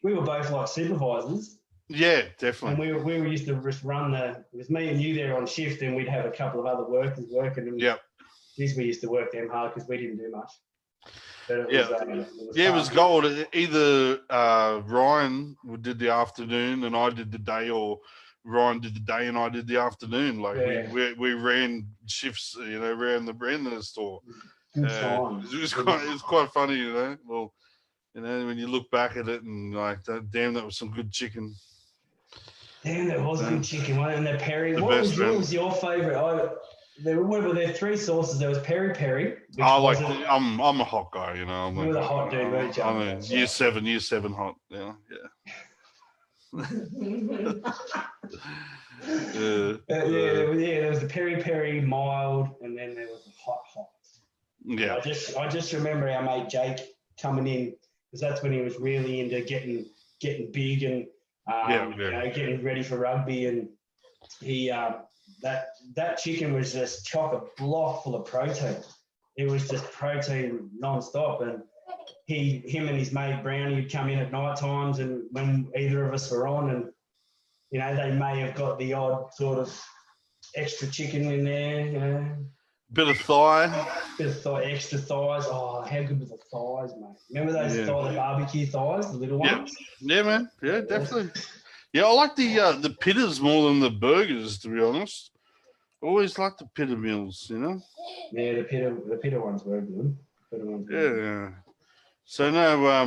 both like supervisors. yeah, And definitely. we were used to just run it was me and you there on shift, and we'd have a couple of other workers working. And Yep. geez, we used to work them hard because we didn't do much. But it Yeah. was Yeah, it fun. was gold. Either Ryan did the afternoon and I did the day, or Ryan did the day and I did the afternoon. Like Yeah. we ran shifts, around the store. Good times. It was quite funny, Well, when you look back at it and like that, damn, that was some good chicken. Damn, that was good chicken, wasn't it? And the peri. The What best, was your favourite? There were three sauces. There was peri peri. I'm a hot guy, You were the hot dude, weren't you? I'm a year seven hot. Yeah. There was the peri peri mild, and then there was the hot. Yeah. I just remember our mate Jake coming in because that's when he was really into getting big and getting ready for rugby, and he that chicken was just chock a block full of protein. It was just protein non-stop, and him and his mate Brownie would come in at night times, and when either of us were on, and they may have got the odd sort of extra chicken in there, Bit of thigh. extra thighs. Oh, how good were the thighs, mate? Remember those the barbecue thighs, the little ones? Yeah, man. Yeah, definitely. Yeah, I like the pitters more than the burgers, to be honest. Always like the pitter meals, Yeah, the pitter ones were good. Yeah. So now,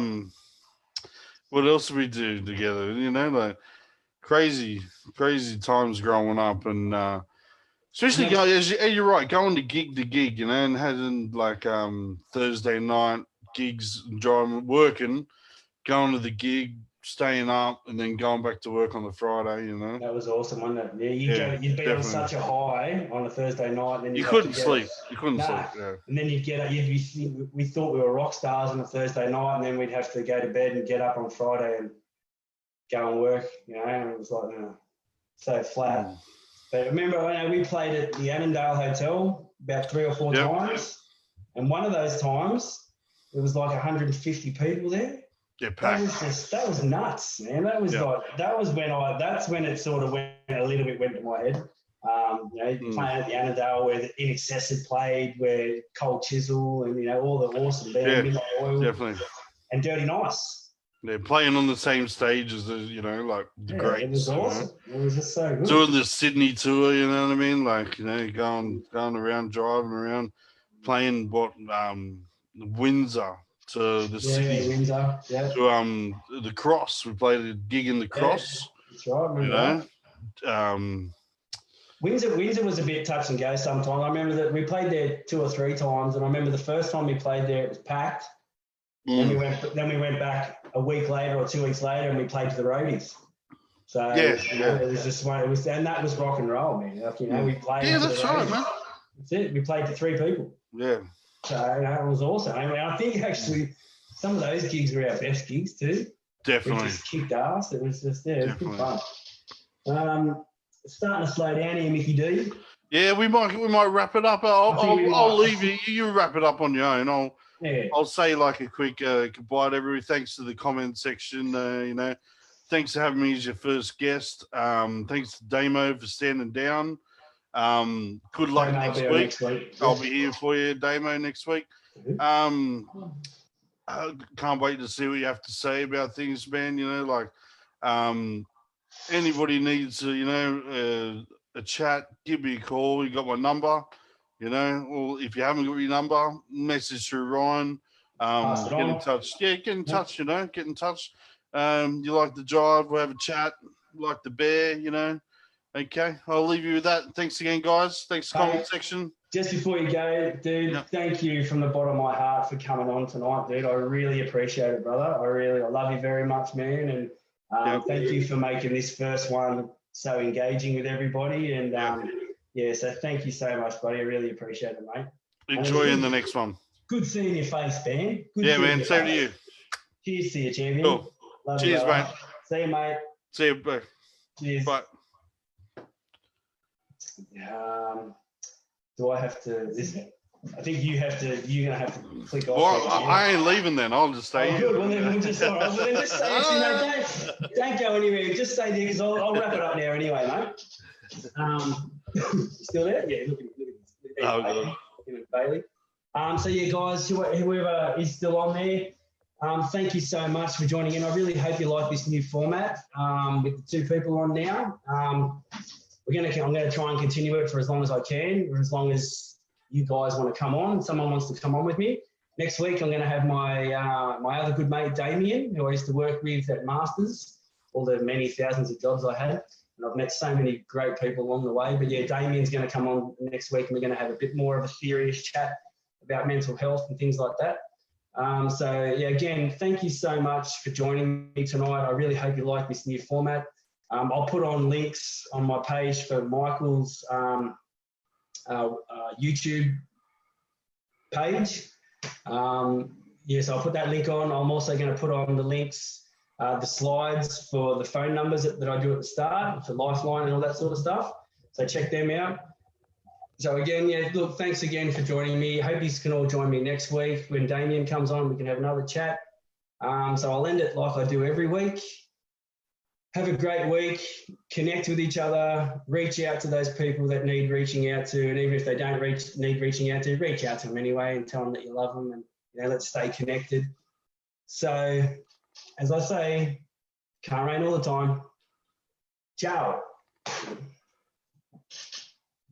what else do we do together? Like crazy times growing up, and especially you're right, going to gig, and having like Thursday night gigs, driving, working, going to the gig, staying up, and then going back to work on the Friday. That was awesome, wasn't it? Yeah, you'd be on such a high on a Thursday night, and then you couldn't sleep. You couldn't sleep. Yeah. And then you'd get up. We thought we were rock stars on a Thursday night, and then we'd have to go to bed and get up on Friday and go and work. And it was like so flat. But I remember we played at the Annandale Hotel about 3 or 4 times, and one of those times it was like 150 people there. Yeah, packed. That was nuts, man. That was that's when it sort of went to my head. Playing at the Annandale where the In Excess had played, where Cold Chisel and all the awesome bands, Midnight Oil, definitely, and Dirty Nice. They're playing on the same stage as the greats. It was awesome. It was just so good. Doing the Sydney tour, you know what I mean? Like, going around, driving around, playing Windsor to the city. Windsor, yeah. To the Cross. We played a gig in the Cross. That's right. Windsor was a bit touch and go sometimes. I remember that we played there 2 or 3 times, and I remember the first time we played there, it was packed. Then we went back a week later or 2 weeks later, and we played to the roadies. So it was just one. And that was rock and roll, man. We played. Yeah, that's right, man. That's it. We played to 3 people. Yeah. So it was awesome. I mean, I think actually some of those gigs were our best gigs too. Definitely. We just kicked ass. It was just it was good fun. Starting to slow down here, Mickey D. Yeah, we might wrap it up. I think we I'll might. leave you. You wrap it up on your own. Yeah. I'll say like a quick goodbye to everybody. Thanks to the comment section. Thanks for having me as your first guest. Thanks to Damo for standing down. Good luck Damo next will be on week. next week. I'll be here for you, Damo, next week. I can't wait to see what you have to say about things, man. Anybody needs a chat, give me a call. You got my number, or if you haven't got your number, message through Ryan. Pass it Get in on. touch. Yeah, get in touch, get in touch. You like the drive, we'll have a chat. Like the bear, Okay, I'll leave you with that. Thanks again, guys. Thanks, comment section. Just before you go, dude, Thank you from the bottom of my heart for coming on tonight, dude. I really appreciate it, brother. I love you very much, man. And thank you for making this first one so engaging with everybody. And so thank you so much, buddy. I really appreciate it, mate. Enjoy in the next one. Good seeing your face, man. Good yeah, seeing man. your Same to face. you. Cheers to you, champion. Cool. Love Cheers, you, mate. See you, mate. See you. Bye. Cheers. Bye. Do I have to? I think you have to. You're gonna have to click off. Well, I ain't leaving then. I'll just stay Oh, here. good. Well, then we'll just, all right. Well, then just say it. Don't go anywhere. Just stay there because I'll wrap it up now anyway, mate. Still there? Yeah. Look at Bailey. So yeah, guys, whoever is still on there, thank you so much for joining in. I really hope you like this new format with the two people on now. I'm gonna try and continue it for as long as I can, or as long as you guys want to come on. Someone wants to come on with me. Next week, I'm going to have my other good mate, Damien, who I used to work with at Masters, all the many thousands of jobs I had. And I've met so many great people along the way. But yeah, Damien's going to come on next week, and we're going to have a bit more of a serious chat about mental health and things like that. Again, thank you so much for joining me tonight. I really hope you like this new format. I'll put on links on my page for Michael's YouTube page. So I'll put that link on. I'm also going to put on the links, the slides for the phone numbers that I do at the start, for Lifeline and all that sort of stuff. So check them out. So again, look, thanks again for joining me. Hope you can all join me next week. When Damien comes on, we can have another chat. So I'll end it like I do every week. Have a great week, connect with each other, reach out to those people that need reaching out to, and even if they don't need reaching out to, reach out to them anyway and tell them that you love them, and let's stay connected. So, as I say, can't rain all the time. Ciao.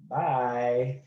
Bye.